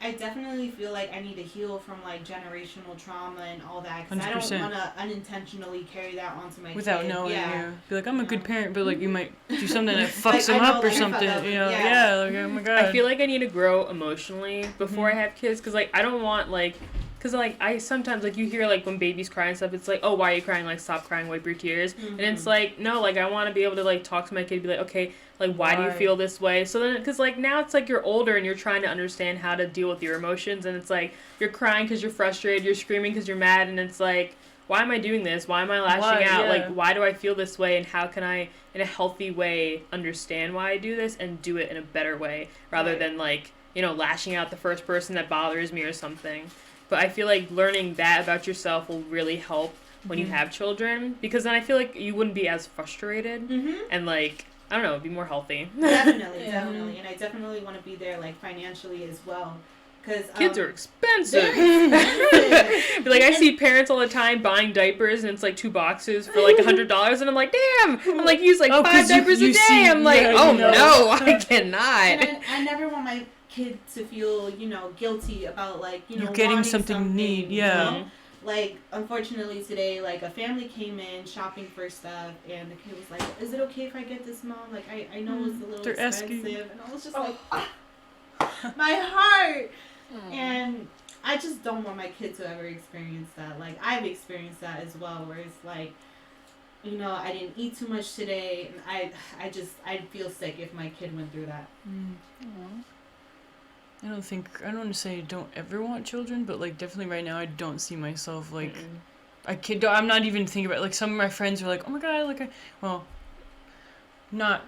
I definitely feel like I need to heal from, like, generational trauma and all that. Because I 100%. don't want to unintentionally carry that onto my Without kid. knowing, Yeah. yeah. Be like, I'm a good Yeah. parent, but like you might do something that fucks Like, them I know, up or like, something. fuck up, You know, yeah. like oh my god. I feel like I need to grow emotionally before I have kids because, like, I don't want, like, because, like, I sometimes, like, you hear, like, when babies cry and stuff, it's like, oh, why are you crying? Like, stop crying, wipe your tears. And it's like, no, like, I want to be able to, like, talk to my kid, be like, okay, like, why do you Why? feel this way? So then, because, like, now it's like you're older and you're trying to understand how to deal with your emotions, and it's like, you're crying because you're frustrated, you're screaming because you're mad, and it's like, why am I doing this? Why am I lashing Why? out? Yeah. Like, why do I feel this way? And how can I, in a healthy way, understand why I do this and do it in a better way rather Right. than, like, you know, lashing out the first person that bothers me or something. But I feel like learning that about yourself will really help when you have children because then I feel like you wouldn't be as frustrated and, like, I don't know, be more healthy. Definitely, Yeah. definitely. And I definitely want to be there, like, financially as well. Because Kids are expensive. expensive. Like, I see parents all the time buying diapers and it's like 2 boxes for like $100 and I'm like, damn! I'm like, use like Oh, 5 'cause you- diapers you a day. see- I'm like, yeah, oh you know. no, I And cannot. I never want my kid to feel, you know, guilty about, like, you know, You're getting wanting something you need, you yeah. know? Like, unfortunately today, like, a family came in shopping for stuff, and the kid was like, is it okay if I get this, Mom? Like, I know it's a little They're expensive. asking. And I was just like, my heart! And I just don't want my kid to ever experience that. Like, I've experienced that as well, where it's like, you know, I didn't eat too much today, and I'd feel sick if my kid went through that. I don't want to say I don't ever want children, but like definitely right now I don't see myself like I'm not even thinking about like some of my friends are like, oh my god, like well, not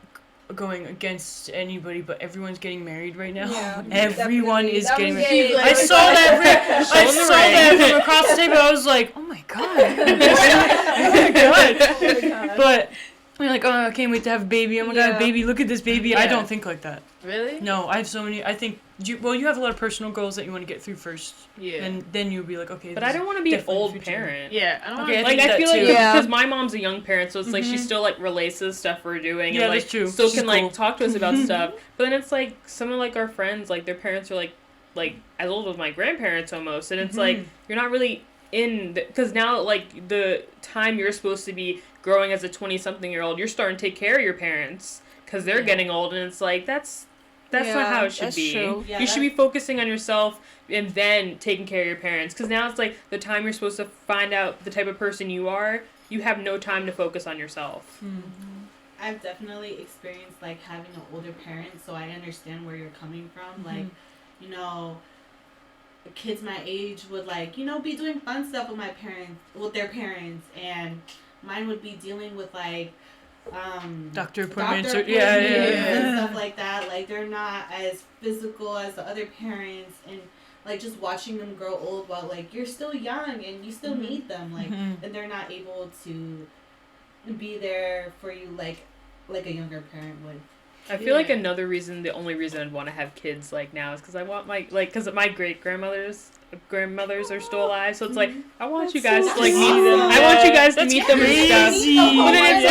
going against anybody, but everyone's getting married right now. Yeah, Everyone definitely. is That getting was married. getting, I like, saw that. I Showing the saw that ring. from across the table. I was like, oh my god. Oh my god. But you're like, oh, I can't wait to have a baby. Oh my god, Yeah. baby, look at this baby. I Yeah. don't think like that. Really? No, I have so many. I think you have a lot of personal goals that you want to get through first, Yeah. and then you'll be like, okay. But this I don't want to be an definitely old future. parent. Yeah, I don't Okay, want Like think I that feel like too. Yeah. because my mom's a young parent, so it's like she Mhm. still like relates to the stuff we're doing, Yeah, and like that's true. still She's can cool. like talk to us about stuff. But then it's like some of like our friends, like their parents are like as old as my grandparents almost, and it's like Mhm. you're not really in because now like the time you're supposed to be growing as a 20-something-year-old, you're starting to take care of your parents because they're Yeah. getting old, and it's like that's not how it should that's be. true. Yeah, You should be focusing on yourself and then taking care of your parents. Because now it's like the time you're supposed to find out the type of person you are, you have no time to focus on yourself. I've definitely experienced like having an older parent, so I understand where you're coming from. Like, you know, kids my age would like, you know, be doing fun stuff with their parents, and mine would be dealing with like Doctor appointments. doctor Yeah, appointments yeah, and yeah. stuff like that. Like they're not as physical as the other parents, and like just watching them grow old while like you're still young and you still need them, like Mhm. and they're not able to be there for you like a younger parent would. I feel like Yeah. another reason, the only reason I'd want to have kids like now is because I want my because my great grandmothers are still alive, so it's like I want you guys so to like meet awesome. them. I want you guys to That's meet them and stuff. crazy. But then it's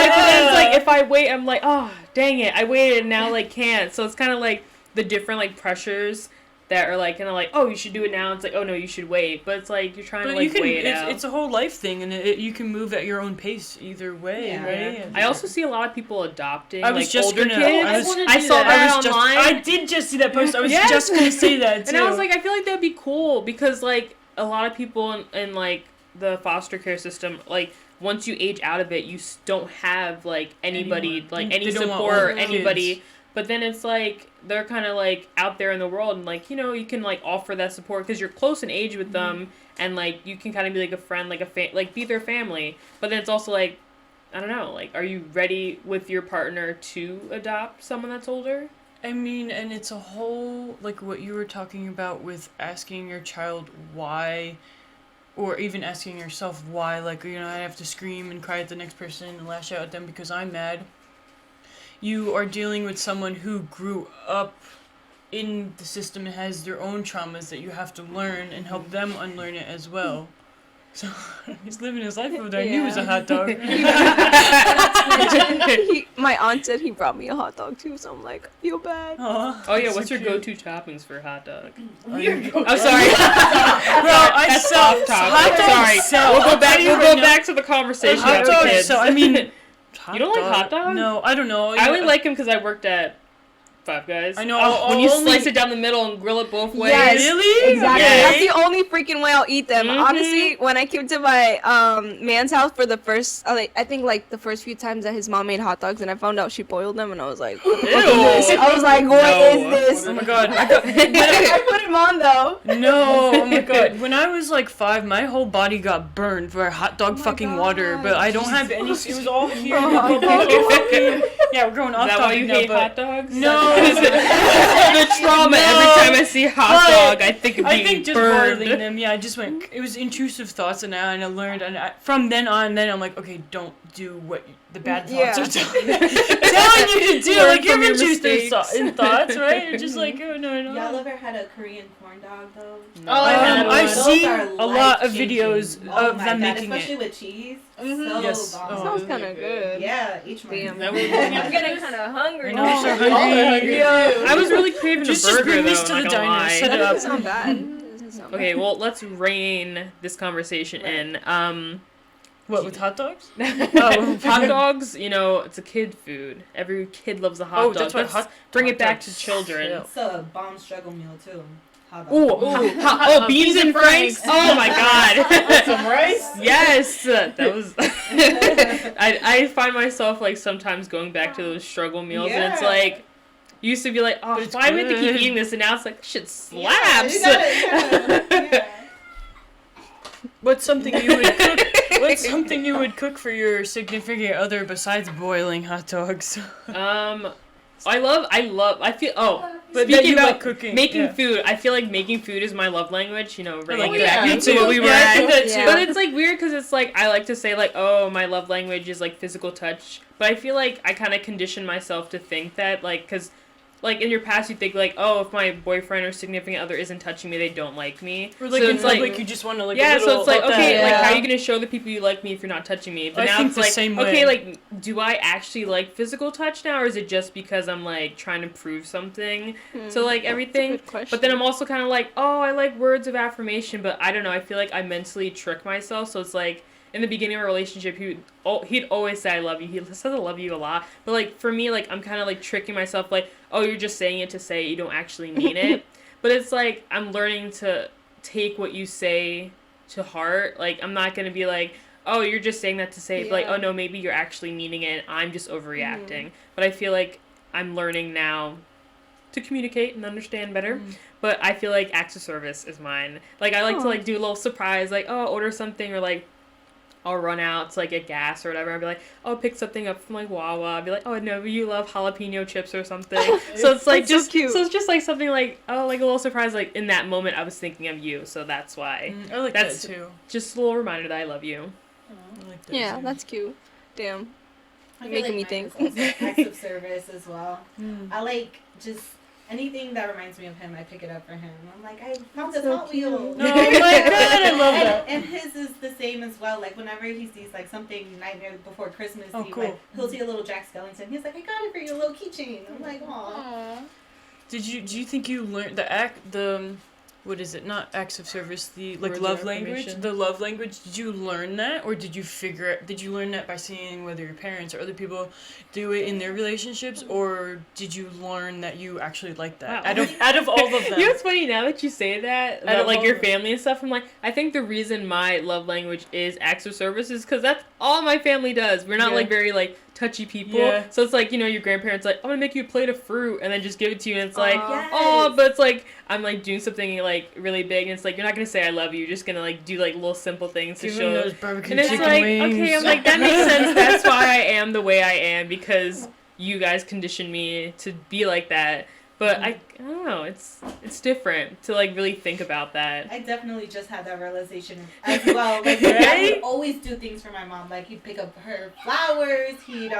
like, Yeah. if I wait, I'm like, oh, dang it, I waited and now like can't. So it's kind of like the different like pressures that are like kind of like, oh, you should do it now. It's like, oh no, you should wait. But it's like you're trying But to like you can. wait it out. It's a whole life thing, and you can move at your own pace either way, Yeah. right? I also see a lot of people adopting I was like just older gonna. kids. I was, I saw that online. I did just see that post. I was Yes. just gonna say that too. And I was like, I feel like that'd be cool because like a lot of people in like the foster care system, like once you age out of it, you don't have like anybody, Anyone. like They any don't want support or older kids. anybody. But then it's like they're kind of like out there in the world, and like you know you can like offer that support because you're close in age with them, and like you can kind of be like a friend, like like be their family. But then it's also like I don't know, like are you ready with your partner to adopt someone that's older? I mean, and it's a whole, like what you were talking about with asking your child why, or even asking yourself why, like, you know, I have to scream and cry at the next person and lash out at them because I'm mad. You are dealing with someone who grew up in the system and has their own traumas that you have to learn and help them unlearn it as well. So he's living his life over there. I knew he was a hot dog. My aunt said he brought me a hot dog too, so I'm like, I feel bad. Aw, Oh yeah, that's what's so your cute. go-to toppings for a hot dog? Oh, I'm sorry. Bro, I That's sell off topic. hot dogs. Sorry. Sell. We'll go I'll back. tell you We'll right go now. back to the conversation Hot about dogs. kids. So I mean, You don't like hot dogs? No, I don't know. I only like them because I worked at Five Guys. I know, Oh, when I'll you only- slice it down the middle and grill it both ways. Yes. Really? Exactly. Yes. That's the only freaking way I'll eat them. Mhm. Honestly, when I came to my man's house for the first, I think like the first few times that his mom made hot dogs, and I found out she boiled them, and I was like, what the fuck is this? Ew. I was like, what No. is this? Oh my god. I got, I put him on though. no, oh my god. When I was like 5, my whole body got burned for hot dog my fucking God. water, but I don't have any. It was all here. Oh. Yeah, we're going Is off that why topic you now, hate but hot dogs? No. The trauma every time I see hot But dog, I think of being I think just burned. boiling them, yeah, I just went. It was intrusive thoughts, and I learned, and from then on, I'm like, okay, don't do what the bad thoughts Yeah. are telling you to do. Learn Like you're from your intrusive mistakes. in thoughts, right? You're just like, oh no, no. Y'all ever had a Korean corn dog though? No. Oh, I had one. I've Those seen are a lot of life-changing. videos Oh of my them God, making especially it. with cheese. Mhm. So Yes. bomb. Oh. Sounds kind of good. Yeah, each one. Damn. That would- I'm getting kind of hungry. I know, I'm so now. hungry. I was really craving Just a burger bring though. these to I'm the not gonna diner, lie. set That it up. doesn't sound bad. That doesn't sound Okay, bad. well, let's rein this conversation in. What, with hot dogs? Hot dogs, you know, it's a kid food. Every kid loves a hot dog. that's what Let's hot bring hot it back dogs to children. sell. It's a bomb struggle meal too. Hot dog. Ooh, beans and franks. Oh my god. Some rice? Yes, that was. I find myself like sometimes going back to those struggle meals, and it's Yeah. like. Used to be like, oh, But it's why do we have to keep good. eating this? And now it's like, shit Yeah, slaps. you gotta- yeah. What's something you would cook? What's something you would cook for your significant other besides boiling hot dogs? I feel. Oh, but Speaking speaking about about cooking, making yeah. food, I feel like making food is my love language. You know, right? like back that. into Me what too. we were Yeah, I at. think that Yeah. But it's like weird because it's like I like to say like, oh, my love language is like physical touch. But I feel like I kind of condition myself to think that like, because like in your past you think like, oh, if my boyfriend or significant other isn't touching me, they don't like me. Or like so in it's like, public, you just want to like. yeah, a so little it's like, up okay, that. like how are Yeah. you gonna show the people you like me if you're not touching me? But I now think it's the like, same okay, way. like, do I actually like physical touch now, or is it just because I'm like trying to prove something? So like everything. Good question. But then I'm also kind of like, oh, I like words of affirmation, but I don't know. I feel like I mentally trick myself. So it's like in the beginning of a relationship, he'd always say I love you. He says I love you a lot. But like for me, like I'm kind of like tricking myself, like, oh, you're just saying it to say it. You don't actually mean it. But it's like I'm learning to take what you say to heart. Like I'm not gonna be like, oh, you're just saying that to say it. But like, Yeah. oh no, maybe you're actually meaning it. I'm just overreacting. But I feel like I'm learning now to communicate and understand better. But I feel like acts of service is mine. Like I like to Aw. like do a little surprise, like, oh, order something, or like I'll run out to like get gas or whatever. I'll be like, oh, pick something up from like Wawa. I'll be like, oh, no, you love jalapeno chips or something. So it's like That's so just cute. so it's just like something like, oh, like a little surprise. Like in that moment, I was thinking of you, so that's why. I like That's- that too. Just a little reminder that I love you. I like that Yeah, too. that's cute. Damn. I feel Making me mine think. is also acts of service as well. Mm. I like just anything that reminds me of him. I pick it up for him. I'm like, I found this So Hot Wheel. Oh my god, I love that. And his is the same as well. Like whenever he sees like something Nightmare Before Christmas, Oh, Eve, cool. like he'll see a little Jack Skellington. He's like, I got it for you, a little keychain. I'm like, aw. Do you think you learned the what is it? Not acts of service, the like Words of love language. affirmation. The love language. Did you learn that, or did you learn that by seeing whether your parents or other people do it in their relationships, or did you learn that you actually like that? Wow. Out of all of them. You know what's funny now that you say that Out about of like all your of them. family and stuff? I'm like, I think the reason my love language is acts of service is because that's all my family does. We're not Yeah. like very like touchy people. Yeah. So it's like, you know, your grandparents like, I'm gonna make you a plate of fruit and then just give it to you, and it's like, Aw. oh, but it's like I'm like doing something like really big, and it's like you're not gonna say I love you. You're just gonna like do like little simple things to Give show. them those barbecue And it's chicken like, wings. okay, I'm like, that makes sense. That's why I am the way I am, because you guys conditioned me to be like that. But I don't know, it's different to like really think about that. I definitely just had that realization as well. Like my dad Right? would always do things for my mom. Like he'd pick up her flowers. He'd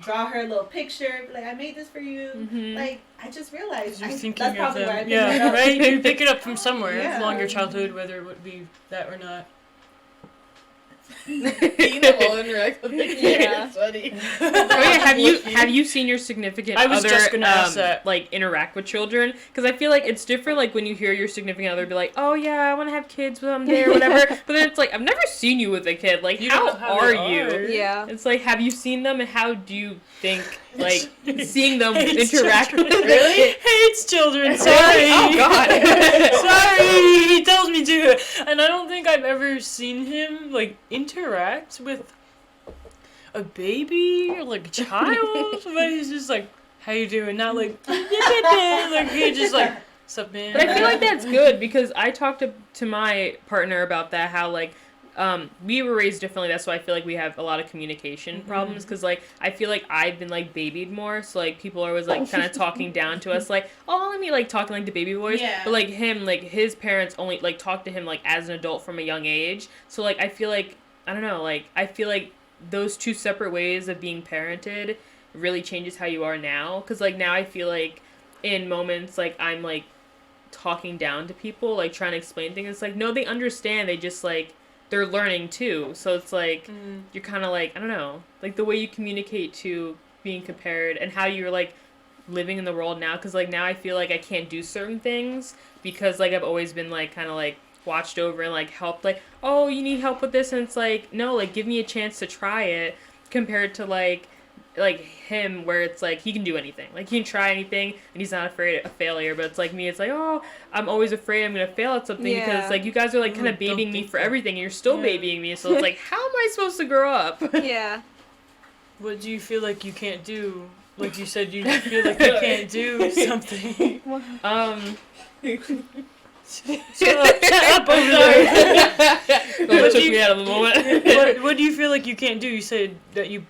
draw her a little picture. Be like, I made this for you. Mhm. Like I just realized You're I, thinking that's of probably them. why I picked it Yeah, up. right. You pick it up from somewhere Yeah. along your childhood, whether it would be that or not. Yeah. Oh yeah, have you seen your significant I was other just gonna ask that. like interact with children? Because I feel like it's different. Like when you hear your significant other be like, "Oh yeah, I want to have kids someday" or whatever. But then it's like, I've never seen you with a kid. Like, You don't know how how they are you? are. Yeah. It's like, have you seen them, and how do you think like seeing them Hates interact with children. really? Hates children. Sorry. Oh God. Sorry. He tells me to, and I don't think I've ever seen him like interact with a baby or like a child. But he's just like, "How you doing?" Not like, like he just like, "Sup, man." But I feel like that's good, because I talked to my partner about that, how like we were raised differently. That's why I feel like we have a lot of communication problems, because like I feel like I've been like babied more, so like people are always like kind of talking down to us, like, oh, let me like talking like the baby voice. Yeah. But like him, like his parents only like talk to him like as an adult from a young age. So like I feel like, I don't know, like I feel like those two separate ways of being parented really changes how you are now, because like now I feel like in moments like I'm like talking down to people, like trying to explain things. It's like, no, they understand, they just like they're learning too. So it's like you're kind of like, I don't know, like the way you communicate to being compared, and how you're like living in the world now, because like now I feel like I can't do certain things because like I've always been like kind of like watched over and like helped, like, oh, you need help with this, and it's like, no, like give me a chance to try it, compared to like him, where it's like he can do anything, like he can try anything and he's not afraid of failure. But it's like me, it's like, oh, I'm always afraid I'm gonna fail at something, because Yeah. it's like you guys are like kind of Don't babying me think for that. everything, and you're still Yeah. babying me, so it's like, how am I supposed to grow up? Yeah. What do you feel like you can't do? Like you said, you feel like you can't do something. Shut up over there. That took me out of the moment. What do you feel like you can't do? You said that you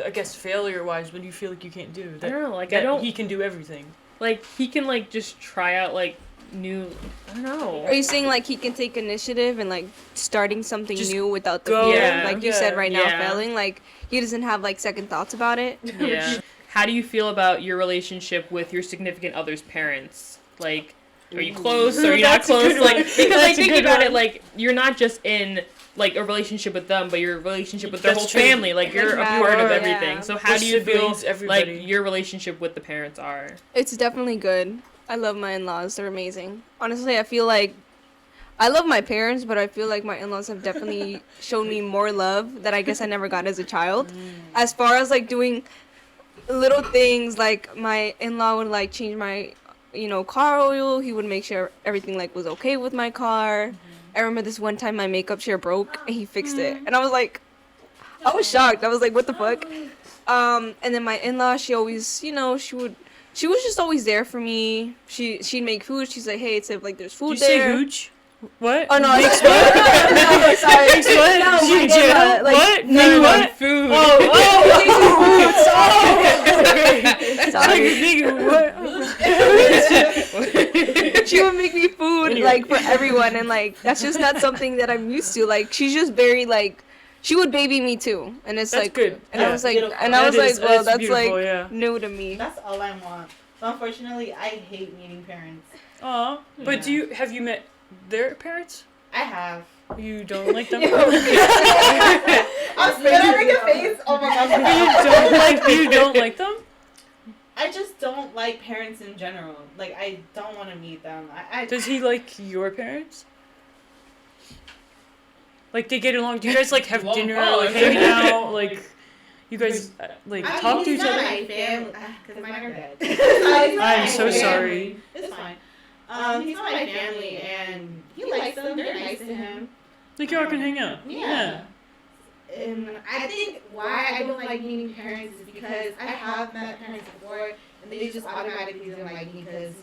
I guess failure wise, what do you feel like you can't do? I don't know, like that I don't he can do everything. like he can like just try out like new. I don't know. Are you saying like he can take initiative and like starting something Just new without the go. fear, Yeah. like you said right now, Yeah. failing? Like he doesn't have like second thoughts about it. Yeah. How do you feel about your relationship with your significant other's parents? Like, are you close? Or are you not That's a close? good Like, one. because I That's a think good about one. it, like you're not just in like a relationship with them, but your relationship with their That's whole true. family. Like you're a Yeah. part of Yeah. everything. So how With do you feel siblings, everybody. like your relationship with the parents are? It's definitely good. I love my in-laws. They're amazing. Honestly, I feel like I love my parents, but I feel like my in-laws have definitely shown me more love that I guess I never got as a child. As far as like doing little things, like my in-law would like change my, car oil. He would make sure everything like was okay with my car. I remember this one time my makeup chair broke and he fixed it, and I was like, I was shocked. I was like, what the fuck? And then my in-law, she always, she was just always there for me. She'd make food. She's like, hey, it's if like there's Did food you say there. hooch? What? Oh no, Makes no, sorry. Makes what? No, You my jail? in-law, like, What? No, You what? food. Sorry. What? She would make me food Anyway. like for everyone, and like that's just not something that I'm used to. Like she's just very like she would baby me too, and it's That's like good. And I Yeah. was like, Beautiful. and I was That like, is- well, that's beautiful, like yeah. new to me. That's all I want. But unfortunately, I hate meeting parents. Aw. But have you met their parents? I have. You don't like them? I'm spitting your face. Oh my god. You don't like them? I just don't like parents in general. Like I don't want to meet them. Does he like your parents? Like they get along? Do you guys like have Long dinner, pause. like hang out, like you guys like I mean, talk to he's each not other? my family. Because mine are dead. I'm so sorry. It's fine. He's not my family, and he likes them. They're nice to him. Like y'all can hang out. Yeah. And I think why I don't like meeting parents is because I have met parents before, and they just automatically don't like me because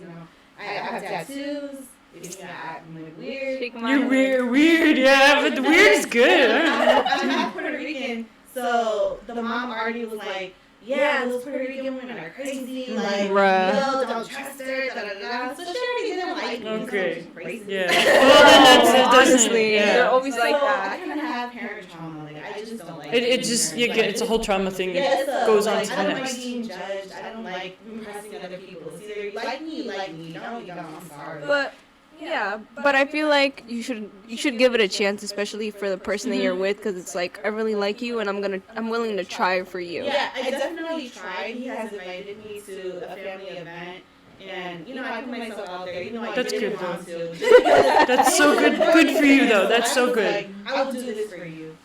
I have tattoos. They think that I'm like weird. Shake my You're hand. weird, yeah, but the weird is good. I'm half Puerto Rican, so the mom already was like, yeah, those Puerto Rican women are crazy. Like, Bruh. no, don't trust her. Da, da, da, da. So she already didn't like me. Okay. So she's racist. Yeah. Well, then that's Honestly, yeah. they're always like So that. I kind of have parent trauma. Like, I just don't like It just you get it's a whole trauma thing. Yeah, It it's goes on like, to I the don't next. like being judged. I don't like impressing other people. It's either you like me, you like me. No, you don't. I'm sorry. But yeah, but I feel like you should give it a chance, especially for the person that you're with, because it's like I really like you, and I'm willing to try for you. Yeah, I definitely tried. He has invited me to a family event, and I put myself out there. I That's didn't good, though. want to. Just because That's so good. Good for you though. That's so I was good. like, I will do this for you.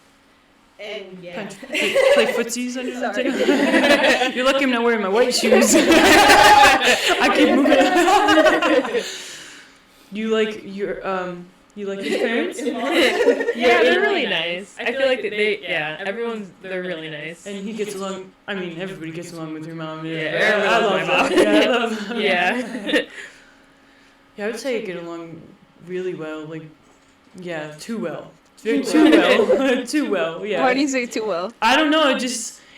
And yeah. Play footsies under the table. You're lucky I'm not wearing my white shoes. I keep moving. You like his parents? Yeah, they're really nice. I feel like they're really nice. And he gets along. I mean, everybody gets along with your mom. Yeah, I everyone love loves my that. mom. Yeah, I love that. Yeah. Yeah, I would say I get along really well. Like, yeah, too well. Too well. Too well. Yeah. Why do you say too well? I don't know.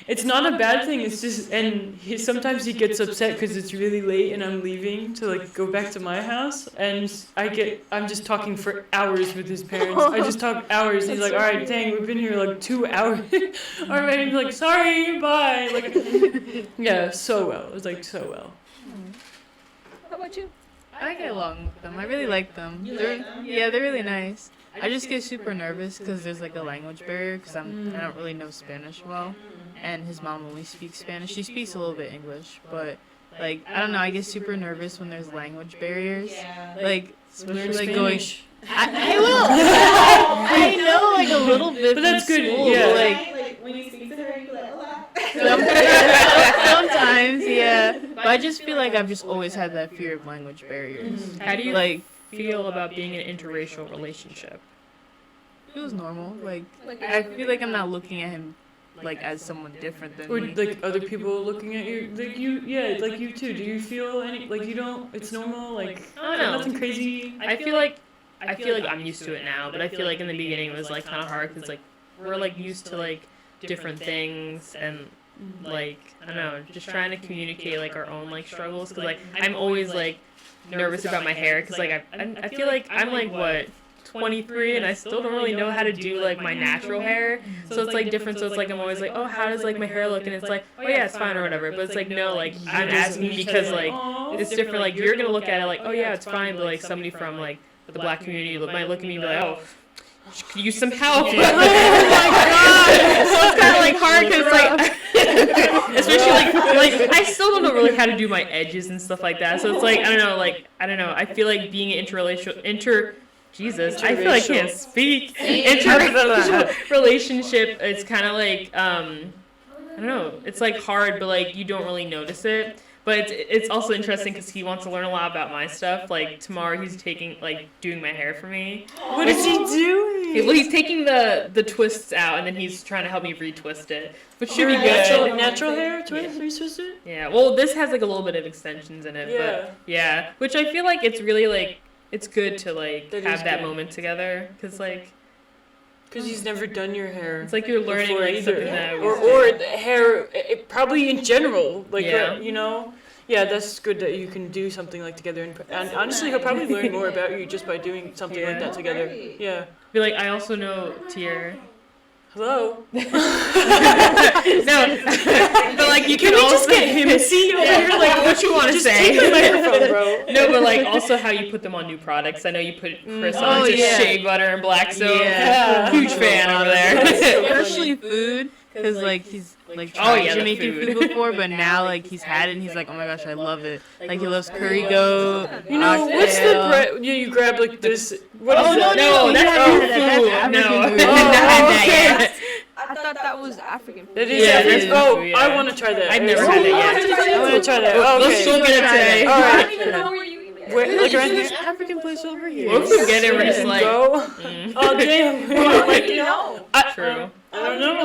It's not a bad thing. It's just, and sometimes he gets upset because it's really late and I'm leaving to like go back to my house, and I'm just talking for hours with his parents. I just talk hours. He's like, all right, dang, we've been here like 2 hours already. He's like, sorry, bye. Like, yeah, so well. It was like so well. How about you? I get along with them. I really like them. You They're, like them? Yeah, they're really nice. I just get super nervous because there's like a language barrier because I don't really know Spanish well, and his mom only speaks Spanish. She speaks a little bit English, but like I don't know. I get super nervous when there's language barriers. Yeah. Like especially Learn like going. Spanish. I will. I know like a little bit. But that's from good, school, yeah. but, Like when you speak to her, you like, hola. sometimes, yeah. But I just feel like I've just always had that fear of language barriers. How do you Like feel about being in an interracial relationship? it was normal. Like I feel like I'm not looking at him like as someone different than Or me. like other people looking at you, like you too. Do you feel any like you don't? It's normal, like I don't know. nothing crazy. I feel like I'm used to it now, but I feel like in the beginning it was like kind of hard because like we're like used to like different things and like I don't know, just trying to communicate like our own like struggles because like I'm always like nervous about my hair because like I feel like I'm like what 23 and I still don't really know how to do like my natural hair, so it's like different. So it's like I'm always like, oh, how does like my hair look? And it's like, oh yeah, it's fine or whatever. But it's like no, like I'm asking because like it's different. Like you're gonna look at it like, oh yeah, it's fine, but like somebody from like the black community might look at me and be like, oh, could use some help. Oh my god! So it's kind of like hard because like, especially like I still don't know really how to do my edges and stuff like that. So it's like I don't know. I feel like being an Jesus, I feel like I can't speak. Relationship, it's kind of like I don't know. It's like hard, but like you don't really notice it. But it's also interesting because he wants to learn a lot about my stuff. Like tomorrow, he's doing my hair for me. What is he doing? Well, he's taking the twists out, and then he's trying to help me retwist it, which should be good. Natural hair retwist it? Yeah. Well, this has like a little bit of extensions in it, but yeah, which I feel like it's really like it's good to like have that moment together because like. Because he's never done your hair. It's like you're learning like something that or the hair, probably in general, like you know. Yeah, that's good that you can do something like together, and honestly, he'll probably learn more about you just by doing something like that together. Yeah. Be like, I also know Tier. Hello. No, but like you can we also just get him a seat over here, like what you want to just say. take the microphone, bro. No, but like also how you put them on new products. I know you put Chris on shea butter and black soap. Yeah. Huge fan over there. Especially food, because like he's like tried to make food before, but now like he's had it and he's like, oh my gosh, I love it. Like he loves curry goat. You know what's the bread? You grab like this. What is that? No, that's African African food. food. Oh, I thought that was African food. That is African. Oh, I want to try that. I've never had it yet. I want to try that. Let's go get it today. All I right. don't even know where you eat it. Wait, like around here. There's an African place over here. Once we get it, we're just like, Go. Oh damn. Like true. I don't know.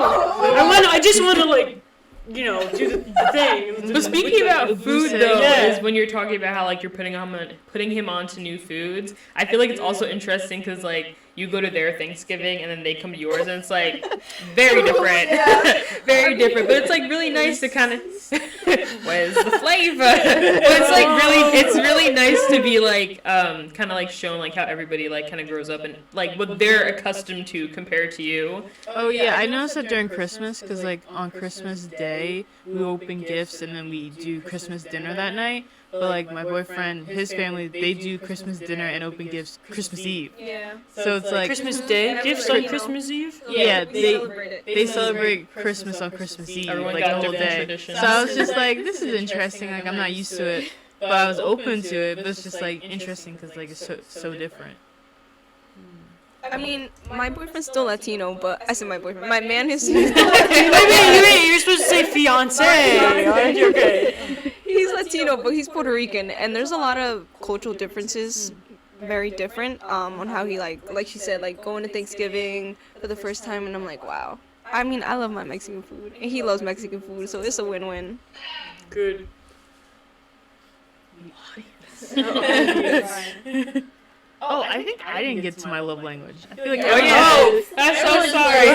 I just want to like, you know, do the thing. But speaking about food though, Yeah. is when you're talking about how like you're putting him onto new foods. I feel like it's also interesting because like you go to their Thanksgiving and then they come to yours and it's like very different, very different. But it's like really nice to kind of where's the flavor? But it's really nice to be like kind of like shown like how everybody like kind of grows up and like what they're accustomed to compared to you. Oh yeah, I noticed that during Christmas, because like on Christmas Day we open gifts and then we do Christmas dinner that night. But like my boyfriend, his family, they do Christmas dinner and open gifts Christmas Eve. Yeah. So it's like Christmas Day gifts on Christmas Eve. yeah, celebrate it. they celebrate Christmas on Christmas Eve, Everyone like got the whole different day. traditions. So I was just like, this is interesting. Like I'm not used to it, but I was open to it. But it's just like interesting because like it's so different. I mean, my boyfriend's still Latino, but I said my boyfriend. My man is. Wait, you're supposed to say fiance. Aren't you? Okay. He's Latino, but he's Puerto Rican, and there's a lot of cultural differences, very different, on how he like she said, like going to Thanksgiving for the first time, and I'm like, wow. I mean, I love my Mexican food, and he loves Mexican food, so it's a win-win. Good. Oh, I think I didn't get to my love language. I feel like Oh, I'm so sorry.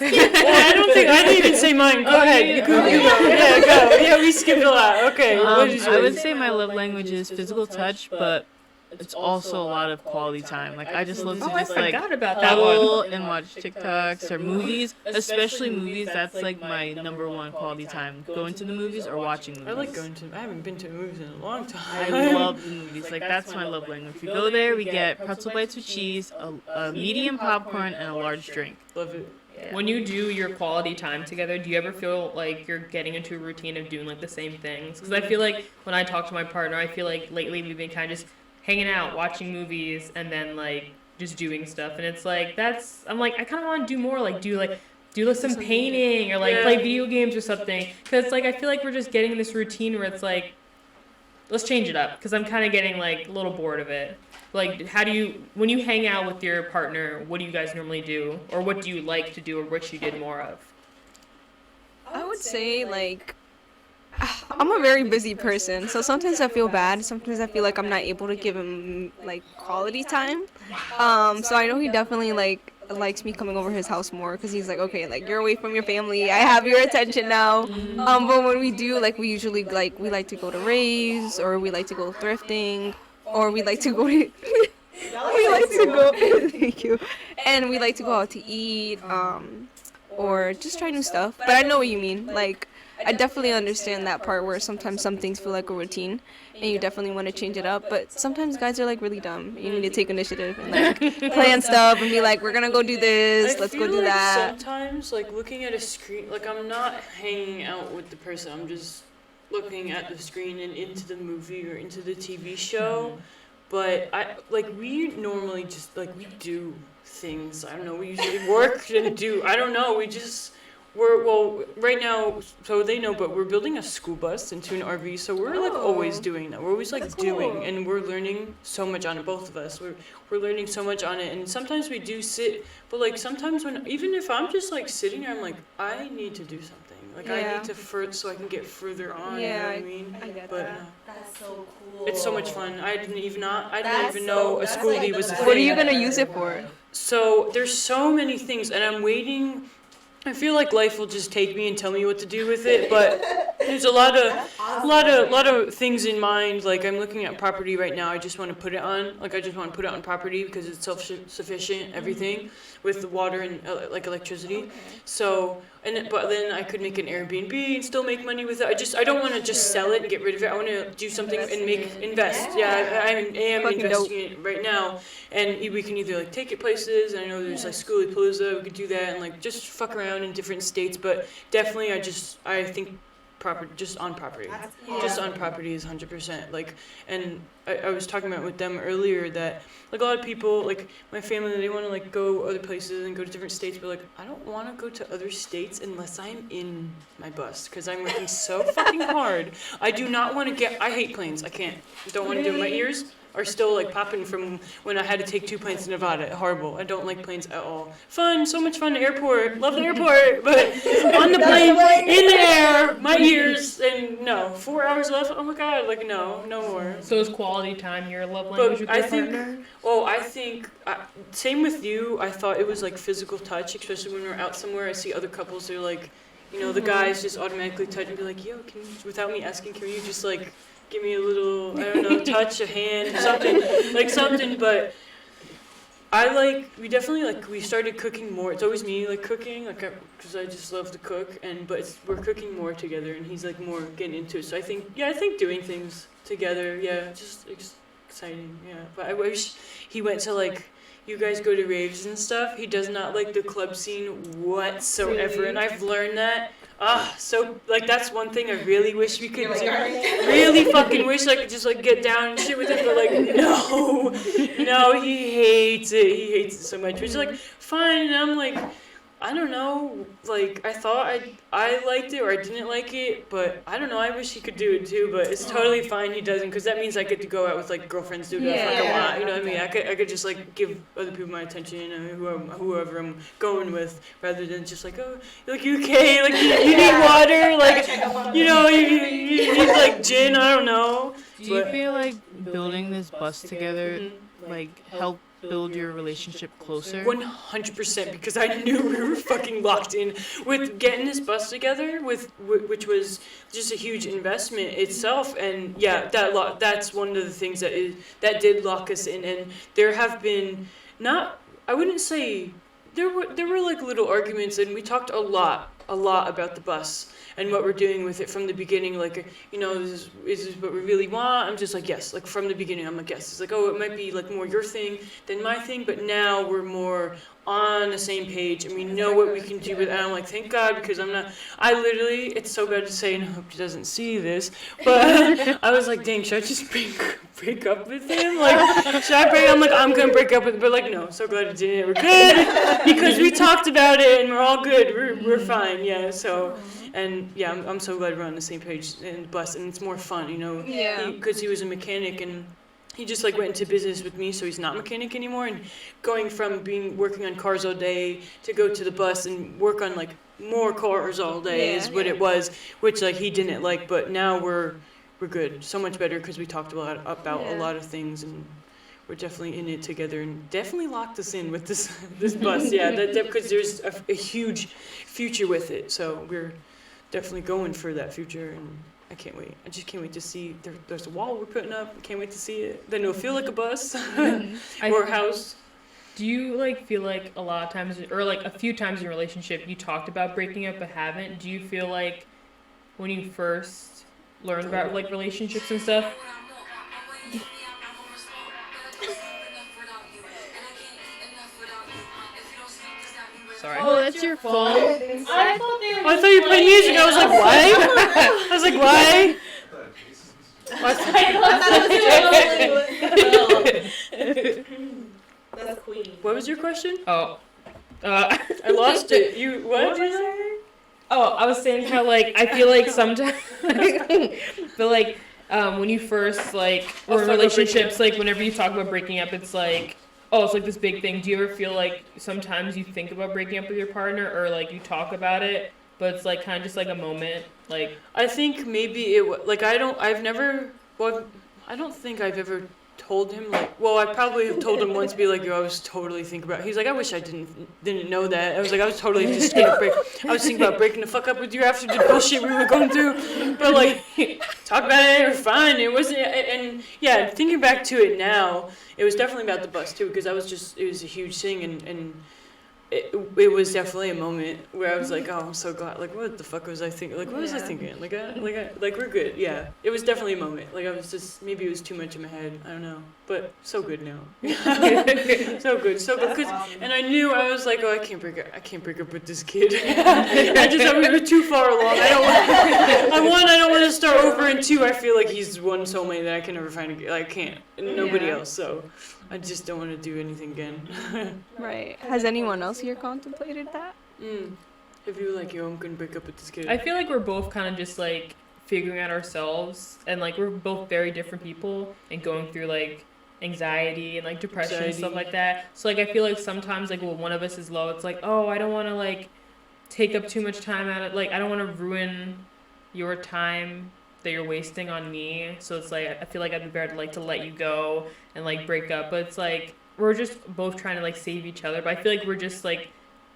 I didn't even say mine. Go ahead. You go. Yeah, go. Yeah, we skipped a lot. Okay. What is I would yours? say my love language is physical touch, but it's also a lot of quality time. Like I just love to I just like forgot about that cuddle one. and watch TikToks or movies, especially movies. That's like my number one quality time. Going to the movies or watching movies. I like going to. I haven't been to movies in a long time. I love the movies. Like that's my love language. We go there, we get pretzel bites with cheese, a medium popcorn, and a large drink. Love it. When you do your quality time together, do you ever feel like you're getting into a routine of doing like the same things? Because I feel like when I talk to my partner, I feel like lately we've been kind of just hanging out, watching movies, and then like just doing stuff. And it's like I'm like I kind of want to do more, like do some painting or like play video games or something. Because like I feel like we're just getting in this routine where it's like let's change it up. Because I'm kind of getting like a little bored of it. Like when you hang out with your partner, what do you guys normally do, or what do you like to do, or what you did more of? I would say, like, I'm a very busy person, so sometimes I feel bad. Sometimes I feel like I'm not able to give him, like, quality time. So I know he definitely, like, likes me coming over his house more because he's like, okay, like you're away from your family, I have your attention now. But when we do, like, we usually we like to go to raves, or we like to go thrifting, or we like to go to we like to go thank you, and we like to go out to eat, or just try new stuff. But I know what you mean. Like, I definitely understand that part where sometimes some things feel like a routine and you definitely want to change it up. But sometimes guys are like really dumb. You need to take initiative and like plan stuff and be like, we're gonna go do this, let's go do that. Sometimes, like, looking at a screen, like, I'm not hanging out with the person, I'm just looking at the screen and into the movie or into the TV show. But we normally just, like, we do things. I don't know, we usually work and do, I don't know, well, right now, so they know, but we're building a school bus into an RV, so we're, like, always doing that. We're always, like, doing, and we're learning so much on it, both of us. We're learning so much on it, and sometimes we do sit, but, like, sometimes even if I'm just, like, sitting there, I'm like, I need to do something. Like, I need to so I can get further on, you know what I mean? I get But that. That's so cool. it's so much fun. I didn't even know a schoolie was a thing. What are you gonna use it for? So there's so many things, and I'm waiting. I feel like life will just take me and tell me what to do with it, but there's a lot of things in mind. Like, I'm looking at property right now. I just want to put it on. Like, I just want to put it on property because it's self-sufficient, everything with the water and like electricity. So, but then I could make an Airbnb and still make money with it. I don't want to just sell it and get rid of it. I want to do something and invest. Yeah, I am Fucking investing in it right now, and we can either, like, take it places. And I know there's like Schoolie Palooza. We could do that and, like, just fuck around in different states. But definitely, I think just on property is 100%. Like, and I was talking about with them earlier that, like, a lot of people, like my family, they want to, like, go other places and go to different states, but, like, I don't want to go to other states unless I'm in my bus because I'm working so fucking hard. I do not want to I hate planes. I don't want to do it. My ears are still, like, popping from when I had to take 2 planes to Nevada. Horrible. I don't like planes at all. Fun, so much fun. Airport, love the airport, but on the plane, in the air, my ears, and no, 4 hours left. Oh my god, like, no more. So is quality time your love language with But your I think, partner? same with you. I thought it was, like, physical touch, especially when we're out somewhere. I see other couples, they're like, you know, the guys just automatically touch and be like, yo, without me asking, can you just, like, give me a little, I don't know, touch, a hand, something, but we definitely, like, we started cooking more. It's always me, like, cooking, like, because I just love to cook, but we're cooking more together, and he's, like, more getting into it. So I think doing things together, just exciting, But I wish he went to, like, you guys go to raves and stuff. He does not like the club scene whatsoever, and I've learned that. So, like, that's one thing I really wish we could do. Really fucking wish I could just, like, get down and shit with it, but, like, no, he hates it. He hates it so much. Which is, like, fine, and I'm like, I don't know, like, I thought I liked it or I didn't like it, but I don't know, I wish he could do it too, but it's totally fine he doesn't, because that means I get to go out with, like, girlfriends, do whatever I want, you know what I mean? I could just, like, give other people my attention, whoever I'm going with, rather than just, like, oh, like, you okay, like, you need water, like, you know, you need, like, gin, I don't know. Do you feel like building this bus together, like, helped build your relationship closer? 100%, because I knew we were fucking locked in with getting this bus together, which was just a huge investment itself, and that's one of the things that did lock us in. And there have been I wouldn't say there were like little arguments, and we talked a lot about the bus and what we're doing with it from the beginning, like, you know, is this what we really want? I'm just like, yes, like, from the beginning, I'm like, yes. It's like, oh, it might be, like, more your thing than my thing, but now we're more on the same page, and we know what we can do with it. And I'm like, thank God, because I literally, it's so bad to say, and I hope he doesn't see this, but I was like, dang, should I just break up with him? Like, should I break? I'm like, I'm gonna break up with him, but, like, no, so glad it didn't. We're good, because we talked about it, and we're all good. We're fine, so. And I'm so glad we're on the same page in the bus, and it's more fun, you know. Because he was a mechanic, and he just, like, went into business with me, so he's not a mechanic anymore. And going from working on cars all day to go to the bus and work on, like, more cars all day is what it was, which, like, he didn't like. But now we're good, so much better, because we talked about a lot of things, and we're definitely in it together, and definitely locked us in with this this bus. Yeah, that because there's a huge future with it. So we're definitely going for that future, and I can't wait. I just can't wait to see. There's a wall we're putting up. I can't wait to see it. Then it'll feel like a bus or a house. Do you like feel like a lot of times, or like a few times in your relationship, you talked about breaking up but haven't? Do you feel like when you first learned about like relationships and stuff? Sorry. Oh, that's your phone. I thought they were. I thought you played music. I was like, why? I was like, why? That's Queen. What was your question? Oh. I lost it. You what did you say? Oh, I was saying how like I feel like sometimes, but like when you first like were in relationships, like whenever you talk about breaking up, it's like, oh, it's like this big thing. Do you ever feel like sometimes you think about breaking up with your partner, or like you talk about it, but it's like kind of just like a moment, like I think maybe like I don't think I've ever told him like, well, I probably have told him once, be like, yo, I was totally thinking about. He's like, I wish I didn't know that. I was like, I was totally just gonna break. I was thinking about breaking the fuck up with you after the bullshit we were going through. But like, talk about it, it was fine. It wasn't, and yeah, thinking back to it now, it was definitely about the bus too, because it was a huge thing, and it was definitely a moment where I was like, oh, I'm so glad. Like, what the fuck was I thinking? Like, what was I thinking? Like we're good. Yeah, it was definitely a moment. Like, I was just, maybe it was too much in my head. I don't know. But so good now. so good. And I knew, I was like, oh, I can't break up with this kid. I just thought we were too far along. I don't want to start over, and two, I feel like he's one soulmate that I can never find again. I can't. And nobody else. So I just don't want to do anything again. Right. Has anyone else here contemplated that? If you were like, yo, I'm gonna break up with this kid. I feel like we're both kind of just like figuring out ourselves, and like we're both very different people and going through like anxiety and like depression and stuff like that. So like I feel like sometimes like when one of us is low, it's like, oh, I don't want to like take up too much time at it. Like I don't want to ruin your time that you're wasting on me. So it's like I feel like I'd be better to let you go and like break up. But it's like we're just both trying to like save each other. But I feel like we're just like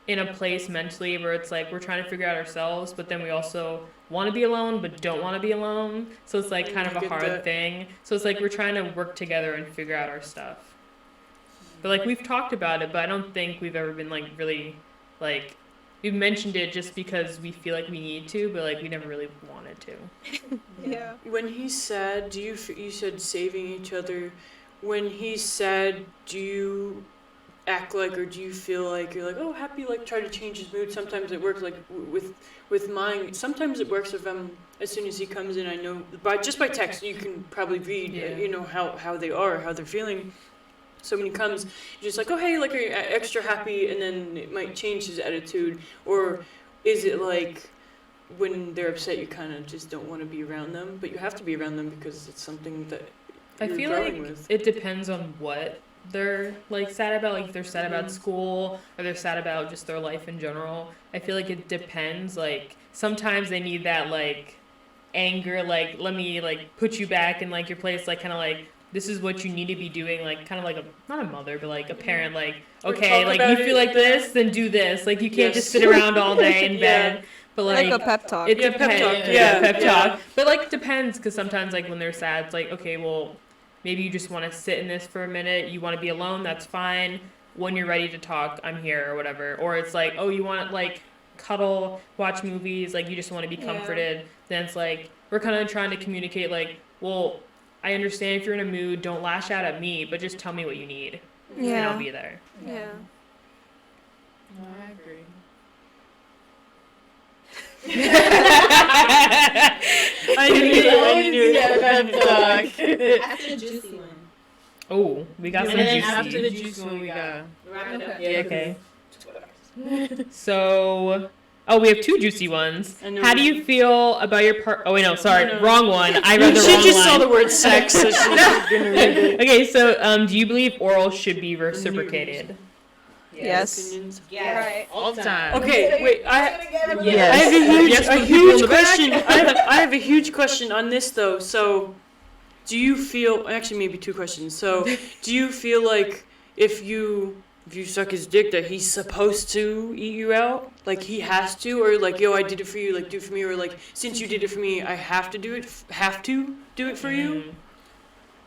in a place mentally where it's like we're trying to figure out ourselves, but then we also want to be alone but don't want to be alone. So it's like kind of a hard thing. So it's like we're trying to work together and figure out our stuff. But like we've talked about it, but I don't think we've ever been like really like we've mentioned it just because we feel like we need to, but like we never really wanted to. Yeah. When he's sad, you said saving each other. When he's sad, do you act like, or do you feel like you're like, oh, happy, like try to change his mood? Sometimes it works. Like with mine, sometimes it works if as soon as he comes in, I know just by text you can probably read you know how they are, how they're feeling. So when he comes, you're just like, oh, hey, like, are you extra happy? And then it might change his attitude. Or is it like when they're upset, you kind of just don't want to be around them, but you have to be around them because it's something that I you're feel growing like with. it depends on what they're like sad about. Like if they're sad about school or they're sad about just their life in general. I feel like it depends. Like sometimes they need that like anger, like let me like put you back in like your place, like kind of like this is what you need to be doing, like kind of like not a mother, but like a parent, like okay, like you feel like this, then do this. Like you can't just sit around all day in bed. But like a pep talk. It depends. Pep talk. But like depends, because sometimes like when they're sad, it's like okay, well maybe you just want to sit in this for a minute. You want to be alone, that's fine. When you're ready to talk, I'm here or whatever. Or it's like, oh, you want to like cuddle, watch movies, like you just want to be comforted. Then it's like we're kind of trying to communicate like, well, I understand if you're in a mood, don't lash out at me, but just tell me what you need. And I'll be there. Yeah. No, I agree. I knew it. After the juicy one. Oh, we got some And then juicy. after the juice one, we got. Wrap it up. Yeah, Okay. So, we have two juicy ones. How do you feel about your part? Oh wait, no, sorry, wrong one. I read the She wrong just one. saw the word sex, so she's gonna read it. Okay, so do you believe oral should be reciprocated? Yes. Opinions. Yes. All the time. Okay, wait. I have Yes. a huge, Yes, a with people in huge the back. question. I have a huge question on this though. So, do you feel, actually maybe two questions. So, do you feel like if you suck his dick that he's supposed to eat you out? Like he has to, or like, yo, I did it for you, like do it for me, or like since you did it for me, I have to do it for you?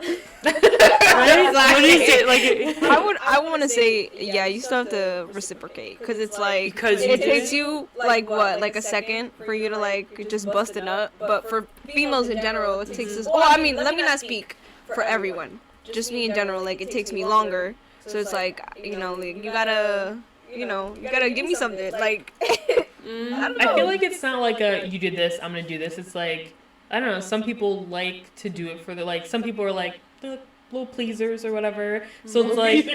Right? What is it? Like I want to say, yeah, you still have to reciprocate, because it's like, Because you it did takes it? you like what, like a second for you to like just bust it up. But for females in general, it takes us. Well, I mean, let me not speak for everyone. Just me in general, like it takes me longer. So it's like, you know, like, you gotta give me something. Like, I don't know. I feel like it's not like a you did this, I'm gonna do this. It's like, I don't know. Some people like to do it for the like. Some people are like the little pleasers or whatever. So it's like,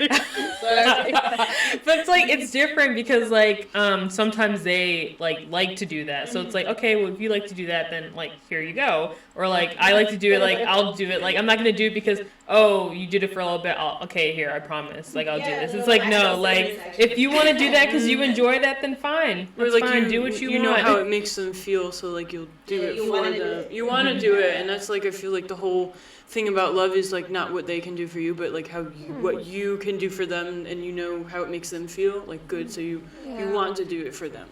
but it's like it's different because like sometimes they like to do that. So it's like, okay, well if you like to do that, then like here you go. Or like I like to do it, like I'll do it. Like I'm not gonna do it because oh you did it for a little bit. Okay, here I promise. Like I'll do this. It's like no, like if you want to do that because you enjoy that, then fine. Or That's like fine. Do what you want. know how it makes them feel, so like you'll do Yeah, it you for wanna do them. it. You want to do it, and that's like I feel like the whole thing about love is like not what they can do for you, but like how what you can do for them, and you know how it makes them feel like good, so you want to do it for them.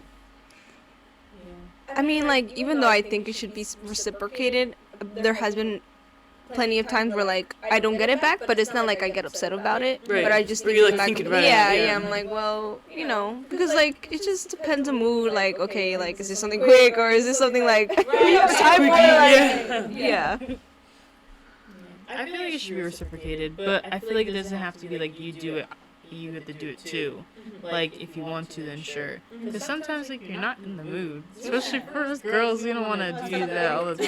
I mean, like, even though I think it should be reciprocated, there has been plenty of times where, like, I don't get it back, but it's not like I get upset about it. Right. But I just Or think you're, like, back, thinking about it, yeah, yeah. yeah, I'm like, well, you know, because, like, it just depends on mood. Like, okay, like, is this something quick, or is this something, like, I wanna, like, yeah. I feel like it should be reciprocated, but I feel like it doesn't have to be like you do it, you have to do it too. Like if you want to, then sure. Because sometimes like you're not in the mood, especially for us girls. We don't want to do that all the time.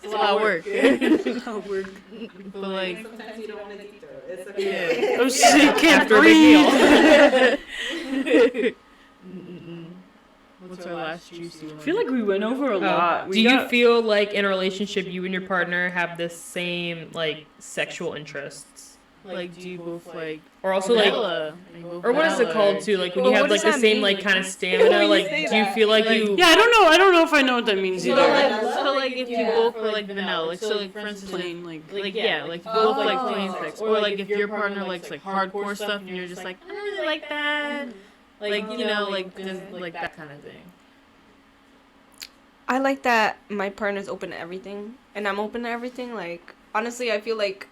It's a lot of work. But like, Sometimes you don't want to get through it. It's okay. yeah. Oh shit, can't After a big breathe. What's our last juicy one? I feel like we went over a lot. Do you feel like in a relationship you and your partner have the same like sexual interests? like do you both like Or also like vanilla? or what is it called too? Like when Well, you have what like does the that same mean? like kind of stamina, like say do you that? feel like you Yeah, I don't know if I know what that means So either. like if you both were like vanilla, like so like for instance Plain like like yeah, like you both like plain sex, or like if your partner likes like hardcore stuff and you're just like I don't really like that, like you know like just like that kind of thing. I like that my partner's open to everything, and I'm open to everything. Like, honestly, I feel like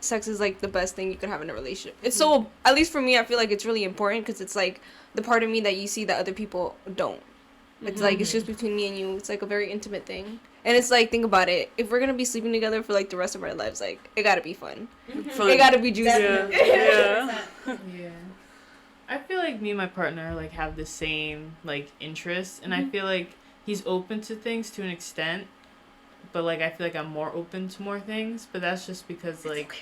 sex is like the best thing you could have in a relationship. It's so, at least for me, I feel like it's really important because it's like the part of me that you see that other people don't. It's like it's just between me and you. It's like a very intimate thing, and it's like, think about it. If we're gonna be sleeping together for like the rest of our lives, like it gotta be fun. fun. It gotta be juicy. Yeah. Yeah. I feel like me and my partner like have the same like interests, and I feel like he's open to things to an extent, but like I feel like I'm more open to more things, but that's just because like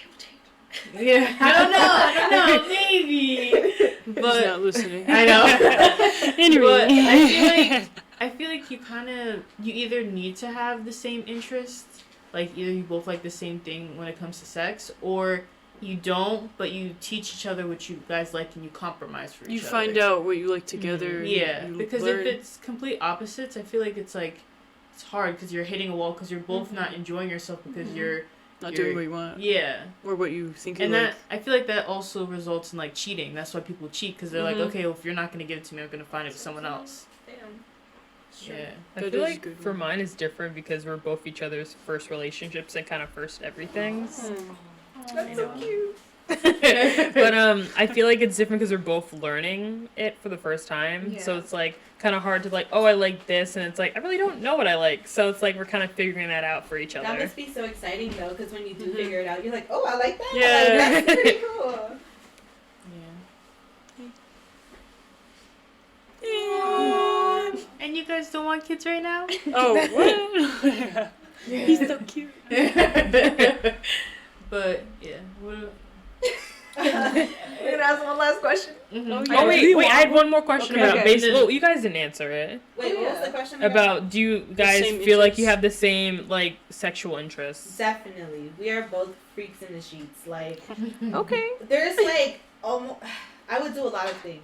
yeah, I don't know, maybe. He's But not listening. I know. Anyway. But I feel like you either need to have the same interests, like either you both like the same thing when it comes to sex, or you don't, but you teach each other what you guys like and you compromise for each You other. find out what you like together. Yeah, you because learn. if it's complete opposites, I feel like it's hard because you're hitting a wall because you're both not enjoying yourself because you're not doing what you want yeah. or what you think you And like. that I feel like that also results in like cheating. That's why people cheat because they're like, okay, well if you're not gonna give it to me, I'm gonna find it with someone else. Yeah. I That feel is like good. for mine is different because we're both each other's first relationships and kind of first everythings. That's so cute. But I feel like it's different because we're both learning it for the first time. So Yeah. it's like kind of hard to like, oh, I like this, and it's like I really don't know what I like. So it's like we're kind of figuring that out for each That other. must be so exciting though, because when you do figure it out, you're like, oh, I like that. Yeah. Like, that's pretty cool. Yeah. And you guys don't want kids right now? Oh, what? He's so cute. But yeah. What, We're gonna ask one last question. Oh wait, I had one more question Okay. about Okay. baseball. You guys didn't answer it. Wait, what was the question again? About do you guys same feel like you interests? have the same like sexual interests? Definitely, we are both freaks in the sheets. Like, Okay. there's like almost, I would do a lot of things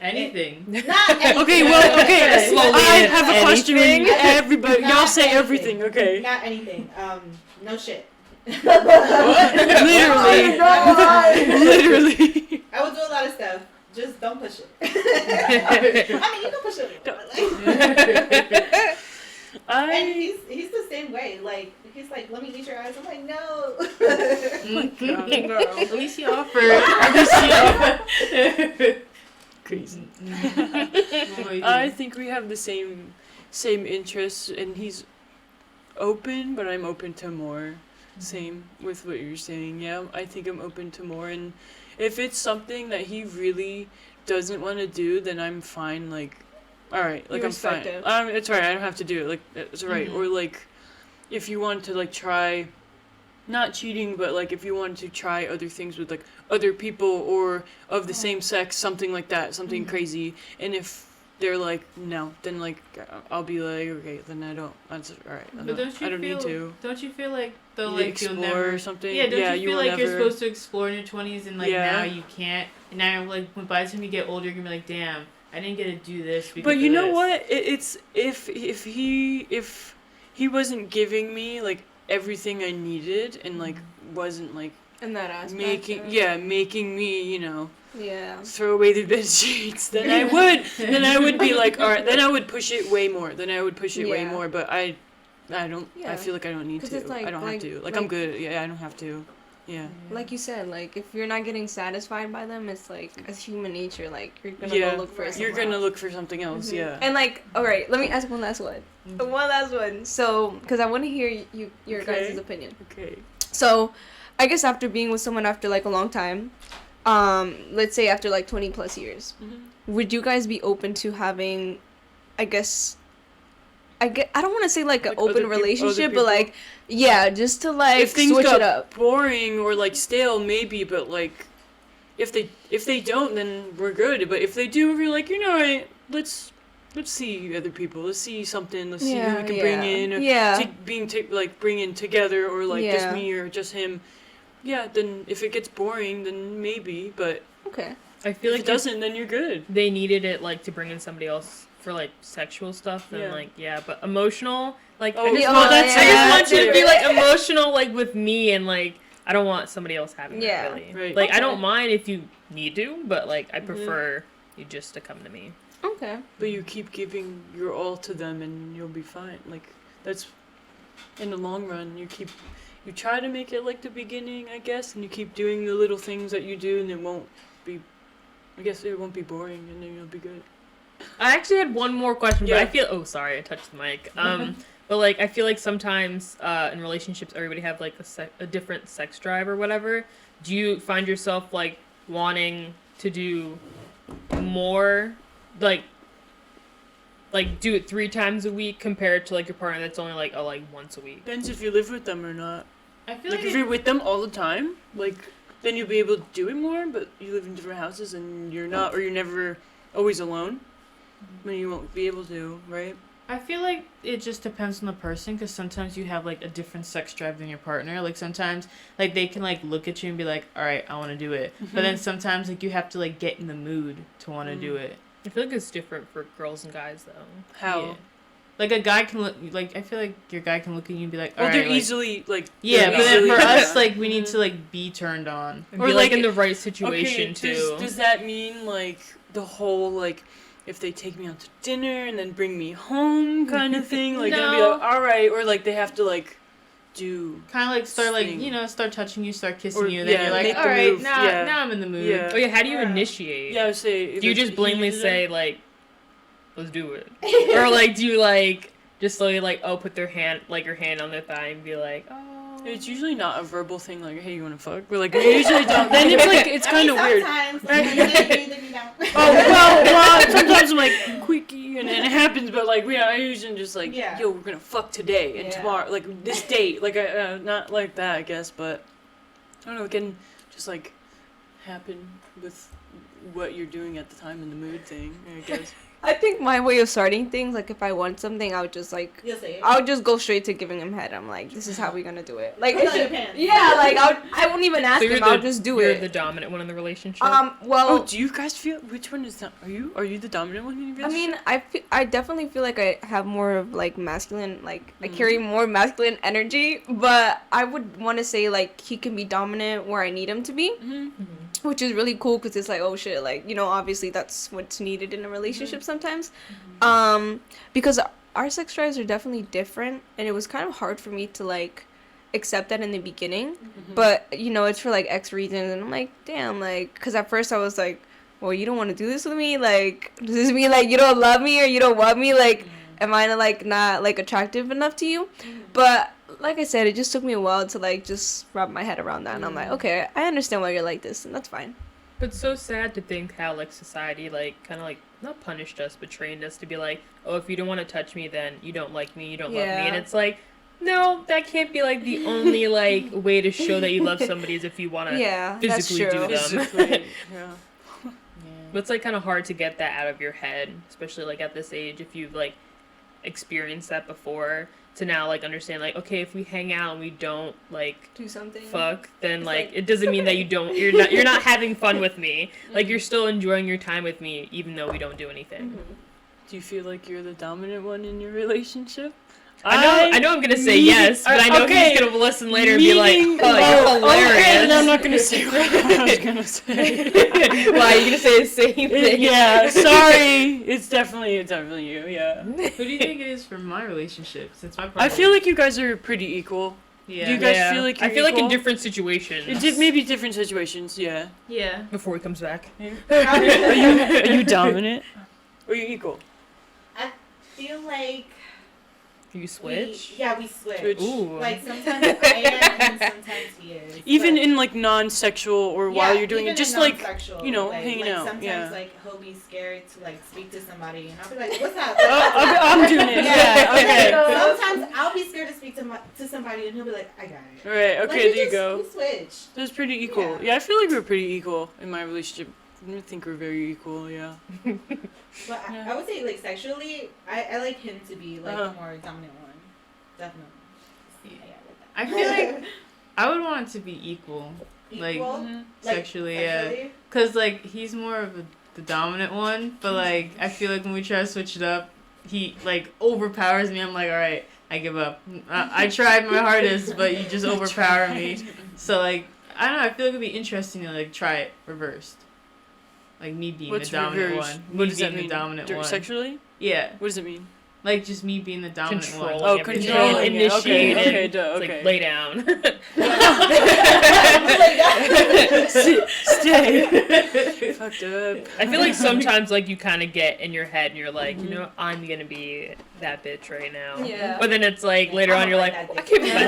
Anything. Not anything. Okay, well, okay. Slowly I have a question. anything? Everybody, Not y'all say anything. everything. Okay. Not anything. No shit. Literally. Literally. I will do a lot of stuff. Just don't push it. I mean, you can push it. But like, and he's the same way. Like he's like, let me eat your eyes. I'm like, no. Girl, at least you offered. At least you offered. Crazy. What about you? I think we have the same interests, and he's open, but I'm open to more. Same with what you're saying. Yeah, I think I'm open to more, and if it's something that he really doesn't want to do, then I'm fine. Like, all right, like You I'm fine. respect it. It's alright. I don't have to do it. Like, it's alright. Mhm. Or like, if you want to like try, not cheating, but like if you want to try other things with like other people or of the same sex, something like that, something crazy. And if they're like no, then like I'll be like okay, then I don't. That's alright. But don't you I don't feel? need to. Don't you feel like though, You like you'll explore never? or something. Yeah, don't you feel will like you're never- supposed to explore in your 20s and like Yeah. now you can't? And now like by the time you get older, you're gonna be like, damn, I didn't get to do this. Because But you of know this. what? It's if he wasn't giving me like everything I needed and like wasn't like In that aspect. making me Yeah. throw away the bed sheets, then I would be like, all right, then I would push it way more. Yeah. But I don't. Yeah. I feel like I don't need 'Cause to. it's like- I don't like- have to. Like, like- I'm good. Yeah, I don't have to. Yeah. Like you said, like if you're not getting satisfied by them, it's like as human nature, like you're gonna Yeah. go look for it You're somewhere gonna else. look for something else. Mhm. Yeah. And like, all right, let me ask one last one. Mhm. One last one. So, because I want to hear your Okay. guys' opinion. Okay. So, I guess after being with someone after like a long time, let's say after like 20 plus years, would you guys be open to having, I guess, I don't want to say like an Like other open peop- relationship, other but like, yeah, just to like if things switch got it up. boring or like stale, maybe, but like if they don't, then we're good. But if they do, we're like, what, let's see other people. Let's see something. Let's see who we can bring in. Or Yeah. bring in together, or like just Yeah. me or just him. Yeah. Then if it gets boring, then maybe. But Okay. I feel if like it doesn't, then you're good. they needed it like to bring in somebody else for like sexual stuff and Yeah. like but emotional like Oh, I just, yeah, want, that's- I yeah, just want you to be that's like emotional like with me and like I don't want somebody else having Yeah. that really. Right. Like I Okay. don't mind if you need to, but like I Mhm. prefer you just to come to me. Okay. But you keep giving your all to them, and you'll be fine. Like that's in the long run. You try to make it like the beginning, I guess, and you keep doing the little things that you do, and it won't be. I guess it won't be boring, and then you'll be good. I actually had one more question, but Yeah. I feel sorry, I touched the mic. But like I feel like sometimes in relationships everybody have like a different sex drive or whatever. Do you find yourself like wanting to do more like do it 3 times a week compared to like your partner that's only like once a week? Depends if you live with them or not. I feel Like like if you're with them all the time, like then you'll be able to do it more. But you live in different houses, and you're not, or you're never always alone. Then you won't be able to, right? I feel like it just depends on the person because sometimes you have like a different sex drive than your partner. Like sometimes like they can like look at you and be like, all right, I want to do it. But then sometimes like you have to like get in the mood to want to do it. I feel like it's different for girls and guys though. How? Yeah. Like a guy can look like I feel like your guy can look at you and be like, all Well, right, they're like, easily like. yeah. they're But then easily- for us, like we need to like be turned on. And Or, be like like, in the right situation okay, too. Does that mean like the whole like if they take me out to dinner and then bring me home kind of thing? Like gonna be No. like, all right, or like they have to like do. Kind of like start like Thing. start touching you, start kissing Or, you, and then yeah, you're like, make all the right, move, now yeah. now I'm in the mood. Yeah. Oh yeah, how do you Yeah. initiate? Yeah, I would say. if Do you it's just blatantly heated say up- like, "Let's do it," or like do you like just slowly like put their hand your hand on their thigh and be like, oh. It's usually not a verbal thing like, hey, you wanna fuck? We're like, we usually don't. Then it's like it's kind of weird. Sometimes, like, you don't. Oh well, sometimes I'm like quickie and it happens, but like I usually just like, Yeah. yo, we're gonna fuck today and Yeah. tomorrow, like this date, like not like that, I guess, but I don't know, it can just like happen with what you're doing at the time in the mood thing, I guess. I think my way of starting things, like if I want something, I would just like You'll say it. I would just go straight to giving him head. I'm like, this is how we're gonna do it. Like, Put it on your pants. yeah, like I wouldn't even ask So him. I would just do you're it. the dominant one in the relationship. Well, Oh, do you guys feel which one is that? Are you the dominant one in your I relationship? mean, I definitely feel like I have more of like masculine, like I carry more masculine energy, but I would want to say like he can be dominant where I need him to be, which is really cool because it's like, oh shit, like, you know, obviously that's what's needed in a relationship sometimes. Because our sex drives are definitely different, and it was kind of hard for me to like accept that in the beginning, but you know, it's for like X reasons, and I'm like, damn, like, because at first I was like, well, you don't want to do this with me, like, does this mean like you don't love me or you don't want me, like, am I like not like attractive enough to you? But like I said, it just took me a while to like just wrap my head around that, and I'm like, okay, I understand why you're like this, and that's fine. But it's so sad to think how like society like kind of like not punished us but trained us to be like, oh, if you don't want to touch me, then you don't like me, you don't love me, and it's like, no, that can't be like the only like way to show that you love somebody is if you want to Yeah, that's physically true. do them. Physically, yeah. But it's like kind of hard to get that out of your head, especially like at this age if you've like experienced that before, to now like understand like, okay, if we hang out and we don't like Do something. fuck, then It's like like- it doesn't mean that you're not having fun with me. Like you're still enjoying your time with me even though we don't do anything. Do you feel like you're the dominant one in your relationship? I know I'm gonna say yes, but I know okay. he's gonna listen later and be like, Meaning- oh, you're hilarious. Okay, then I'm not gonna say what I was gonna say. Why, you gonna say the same thing? Yeah, sorry. It's definitely you. Yeah. Who do you think it is for my relationship? Since my partner. I feel like you guys are pretty equal. yeah. do you guys feel like I you're feel like in equal? different situations. Maybe different situations. Yeah. Yeah. Before he comes back. Are you dominant? Or are you equal? I feel like You switch? we switch. Switch. Ooh. Like sometimes I am and sometimes he is. Even but- in like non-sexual or while you're doing even it, just in like non-sexual, you know, like, hanging like out. Sometimes Yeah. like he'll be scared to like speak to somebody, and I'll be like, "What's up?" I'm doing it. Yeah. Okay. Sometimes I'll be scared to speak to somebody, and he'll be like, "I got it." Right. Like, Okay. we There you just- go. We switch. That's pretty equal. Yeah. Yeah. I feel like we're pretty equal in my relationship. I think we're very equal. Yeah. But Yeah. I would say like sexually, I like him to be like Uh-huh. the more dominant one. Definitely. Yeah, I feel like I would want it to be equal, like, Equal? Like, sexually, yeah. Cause like he's more of the dominant one, but like I feel like when we try to switch it up, he like overpowers me. I'm like, all right, I give up. I tried my hardest, but you just overpower me. So like I don't know. I feel like it'd be interesting to like try it reversed, like me being What's the dominant reverse? one. What Me does that being mean? the dominant one. Sexually? Yeah, What does it mean? like just me being the dominant Controlling one. Oh, everything. controlling it. Okay, Initiated. okay, duh, It's okay. like lay down. Stay. Fucked up. I feel like sometimes like you kind of get in your head and you're like, you know, I'm gonna be that bitch right now. Yeah. But then it's like later I'm on you're like like, that I can't believe I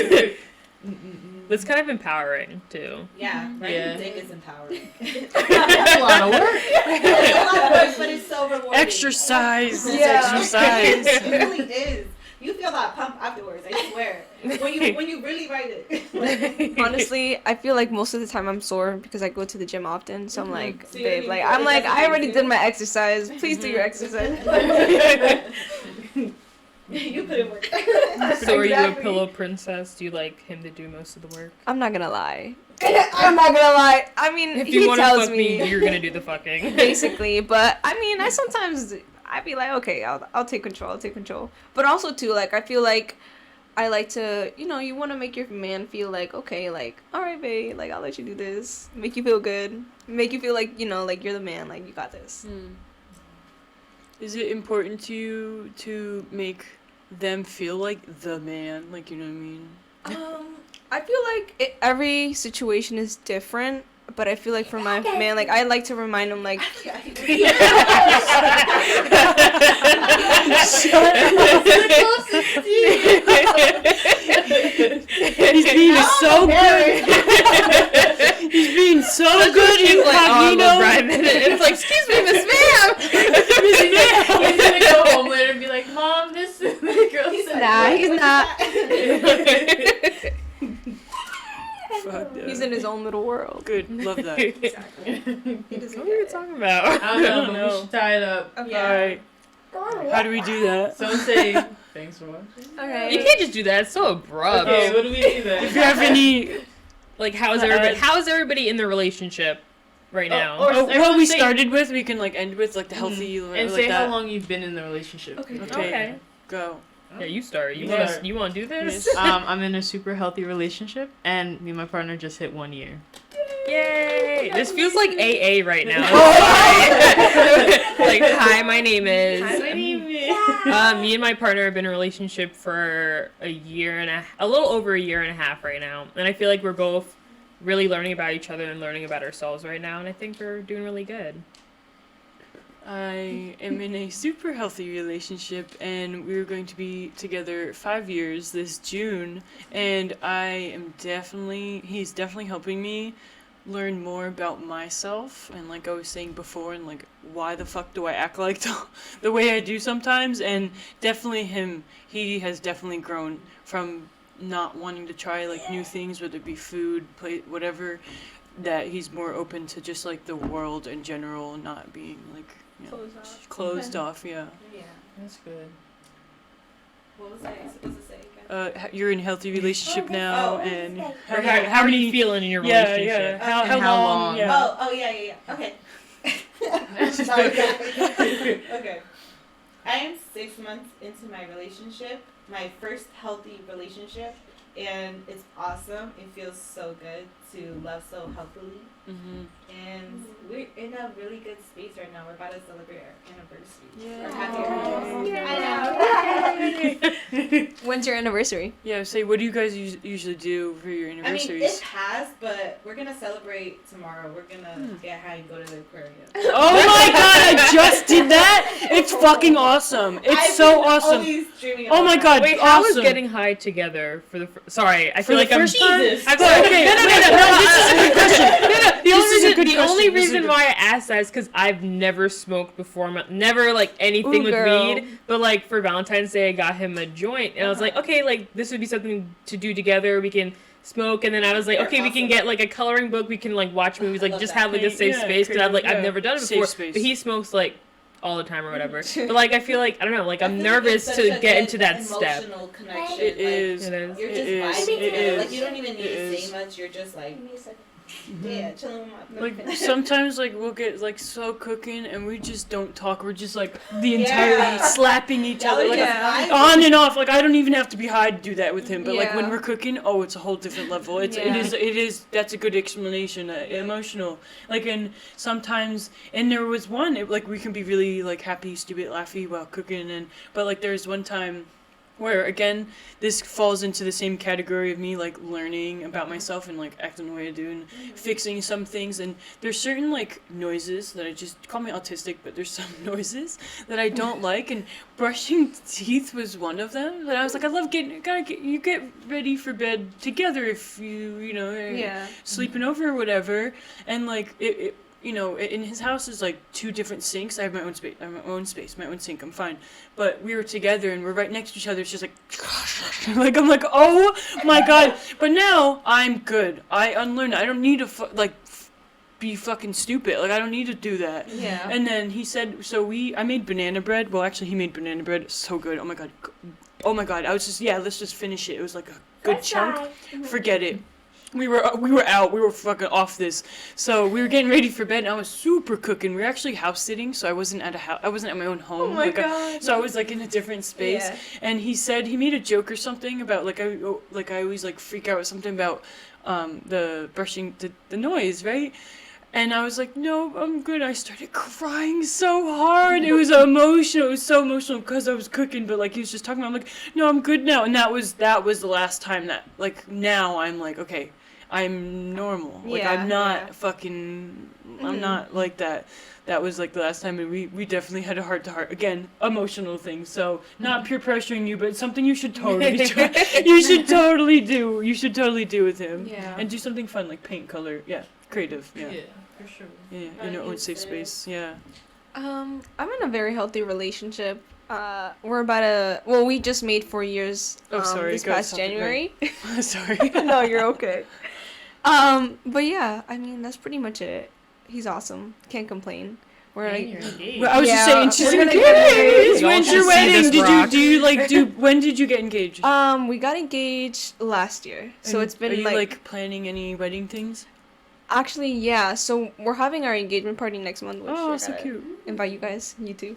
did that. It's kind of empowering too. Yeah, right. Yeah. Dick is empowering. That's a lot of work. It's a lot of work, but it's so rewarding. Exercise. It's Yeah. exercise. It really is. You feel that pump afterwards. I swear. When you really write it. Honestly, I feel like most of the time I'm sore because I go to the gym often. So I'm like, So you babe, need like to- I'm like, that's I the already thing, did too. my exercise. Please do your exercise. You put in work. So are you a Exactly. pillow princess? Do you like him to do most of the work? I'm not gonna lie. I'm not gonna lie. I mean, If he you want to tells fuck me, you're gonna do the fucking. basically, but I mean, I sometimes I'd be like, okay, I'll take control. I'll take control. But also too, like I feel like I like to, you know, you want to make your man feel like, okay, like, all right, babe, like I'll let you do this, make you feel good, make you feel like, you know, like you're the man, like you got this. Is it important to you to make them feel like the man? Like, you know what I mean? I feel like every situation is different, but I feel like for my man, like I like to remind him, like, He's being so good. He's being so good, He's like, oh, I incognito. love Brian Bennett. It's like, excuse me, Miss Ma'am. He's gonna go home later and be like, Mom, this is the girl said. nah, he's not. Fuck, He's yeah. in his own little world. Good, love that. Exactly. He What doesn't are get we it. talking about? I don't know, but know. we should tie it up. Okay. All right. How do we do that? So say thanks for watching. Okay. You can't just do that. It's so abrupt. Okay, what do we do If then? you have any, Like, how's everybody in the relationship right now? Or what we everyone say- started with, we can like end with like the healthy, And like say that. how long you've been in the relationship. Okay. Okay. Go. Yeah, you start. You You want start. you want to do this? Yes. I'm in a super healthy relationship, and me and my partner just hit 1 year. Yay! This feels like AA right now. Oh. Like, hi, my name is. Hi, my name is. Me and my partner have been in a relationship for a little over a year and a half right now, and I feel like we're both really learning about each other and learning about ourselves right now, and I think we're doing really good. I am in a super healthy relationship, and we're going to be together 5 years this June. And he's definitely helping me learn more about myself. And like I was saying before, and like why the fuck do I act like the way I do sometimes? And definitely he has definitely grown from not wanting to try like new things, whether it be food, play, whatever. That he's more open to just like the world in general, not being like. You know, closed off, yeah. Yeah. That's good. What was I supposed to say again? You're in a healthy relationship now, Oh. and Or how are you feeling in your Yeah, relationship? yeah. How And how long? long? Yeah. Oh, yeah. Okay. Sorry, okay. I am 6 months into my relationship, my first healthy relationship, and it's awesome. It feels so good to love so healthily. Mhm. And we're in a really good space right now. We're about to celebrate our anniversary. Yeah. Our happy anniversary. When's your anniversary? Yeah. Say, what do you guys usually do for your I mean, anniversaries? it has, but we're gonna celebrate tomorrow. We're gonna get high and go to the aquarium. Oh my god! I just did that. It's fucking awesome. It's I've so been awesome. always dreaming Oh about my that. god! Wait, how is awesome. getting high together for the sorry, I feel the like I'm first time? Jesus. I'm But sorry. okay, no, this is a good question. The only reason why I asked that is because I've never smoked before, never like anything Ooh, with girl. weed. But like for Valentine's Day, I got him a joint, and I was like, okay, like this would be something to do together. We can smoke, and then I was like, okay, we can get like a coloring book. We can like watch movies, like love just that. have like a safe Yeah, space. Because I've yeah. never done it Safe before. space. But he smokes like all the time or whatever. But like I feel like I don't know, like I I'm feel like nervous it's to such a get good into that step. emotional connection. It like, is. It is. You're It just is. vibing It together. is. Like you don't even need It to is. say much. You're just like Mhm. yeah, chilling with my Like sometimes, like we'll get like so cooking, and we just don't talk. We're just like the entire Yeah. slapping each other, like Yeah. on and off. Like I don't even have to be high to do that with him. But like when Yeah. we're cooking, oh, it's a whole different level. It Yeah. is. That's a good explanation. Emotional. Like and sometimes, and there was one. Like we can be really like happy, stupid, laughy while cooking, but like there's one time. Where again, this falls into the same category of me like learning about myself and like acting the way I do and fixing some things. And there's certain like noises that I just call me autistic, but there's some noises that I don't like. And brushing teeth was one of them. That I was like, I love you get ready for bed together if you know Yeah. sleeping over or whatever. And like it you know, in his house is like 2 different sinks. I have my own space. I have my own space, my own sink. I'm fine. But we were together and we're right next to each other. It's just like I'm like, oh my god. But now I'm good. I unlearned. I don't need to be fucking stupid. Like I don't need to do that. Yeah. And then he said, I made banana bread. Well, actually, he made banana bread. So good. Oh my god. Oh my god. I was just let's just finish it. It was like a good chunk. Forget it. We were out. We were fucking off this. So we were getting ready for bed, and I was super cooking. We were actually house sitting, so I wasn't at a house. I wasn't at my own home. Oh my god. So I was like in a different space. Yeah. And he said he made a joke or something about I always like freak out with something about the brushing the noise, right? And I was like, no, I'm good. I started crying so hard. It was emotional. It was so emotional because I was cooking, but like he was just talking about. I'm like, no, I'm good now. And that was the last time that like now I'm like, okay, I'm normal. Like Yeah, I'm not yeah. fucking. I'm not like that. That was like the last time, and we definitely had a heart to heart. Again, emotional thing. So not peer pressuring you, but something you should totally try. You should totally do. You should totally do with him. Yeah. And do something fun like paint, color. Yeah, creative. Yeah. For sure. Yeah, in your own safe space. Yeah. I'm in a very healthy relationship. We just made 4 years Oh, sorry, this go, past stop it, January. Sorry. No, you're okay. But yeah, I mean that's pretty much it. He's awesome. Can't complain. We're And like, you're engaged. Well, I was just Yeah, saying, she's we're gonna engaged. get engaged. Y'all When's should your see wedding? this Did you rock. do you like do? When did you get engaged? we got engaged last year, so And it's been are you like planning any wedding things? actually yeah. So we're having our engagement party next month. Which Oh, I so gotta cute. Invite you guys, you too.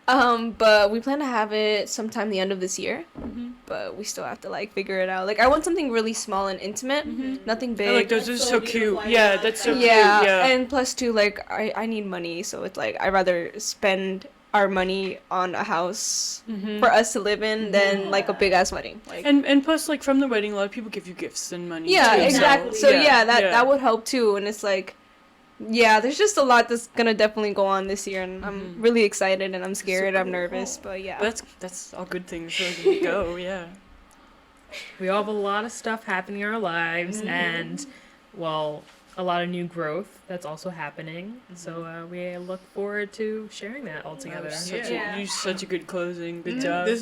But we plan to have it sometime the end of this year. Mm-hmm. But we still have to like figure it out. Like I want something really small and intimate, nothing big. I like those. Those are That's so so cute. beautiful. Yeah, I that's so like cute. yeah, Yeah. and plus too, like I need money, so it's like I'd rather spend our money on a house Mhm. for us to live in than like a big ass wedding. Like And plus, like from the wedding, a lot of people give you gifts and money. yeah, too, so- exactly. So yeah, that yeah. that would help too. And it's like, yeah, there's just a lot that's gonna definitely go on this year, and I'm Mhm. really excited and I'm scared, I'm cool. nervous, but yeah. But that's all good things. So you go, yeah. We all have a lot of stuff happening in our lives, and well, a lot of new growth that's also happening. So we look forward to sharing that all together. Such Yeah. a, you such a good closing. Good Mhm. job. This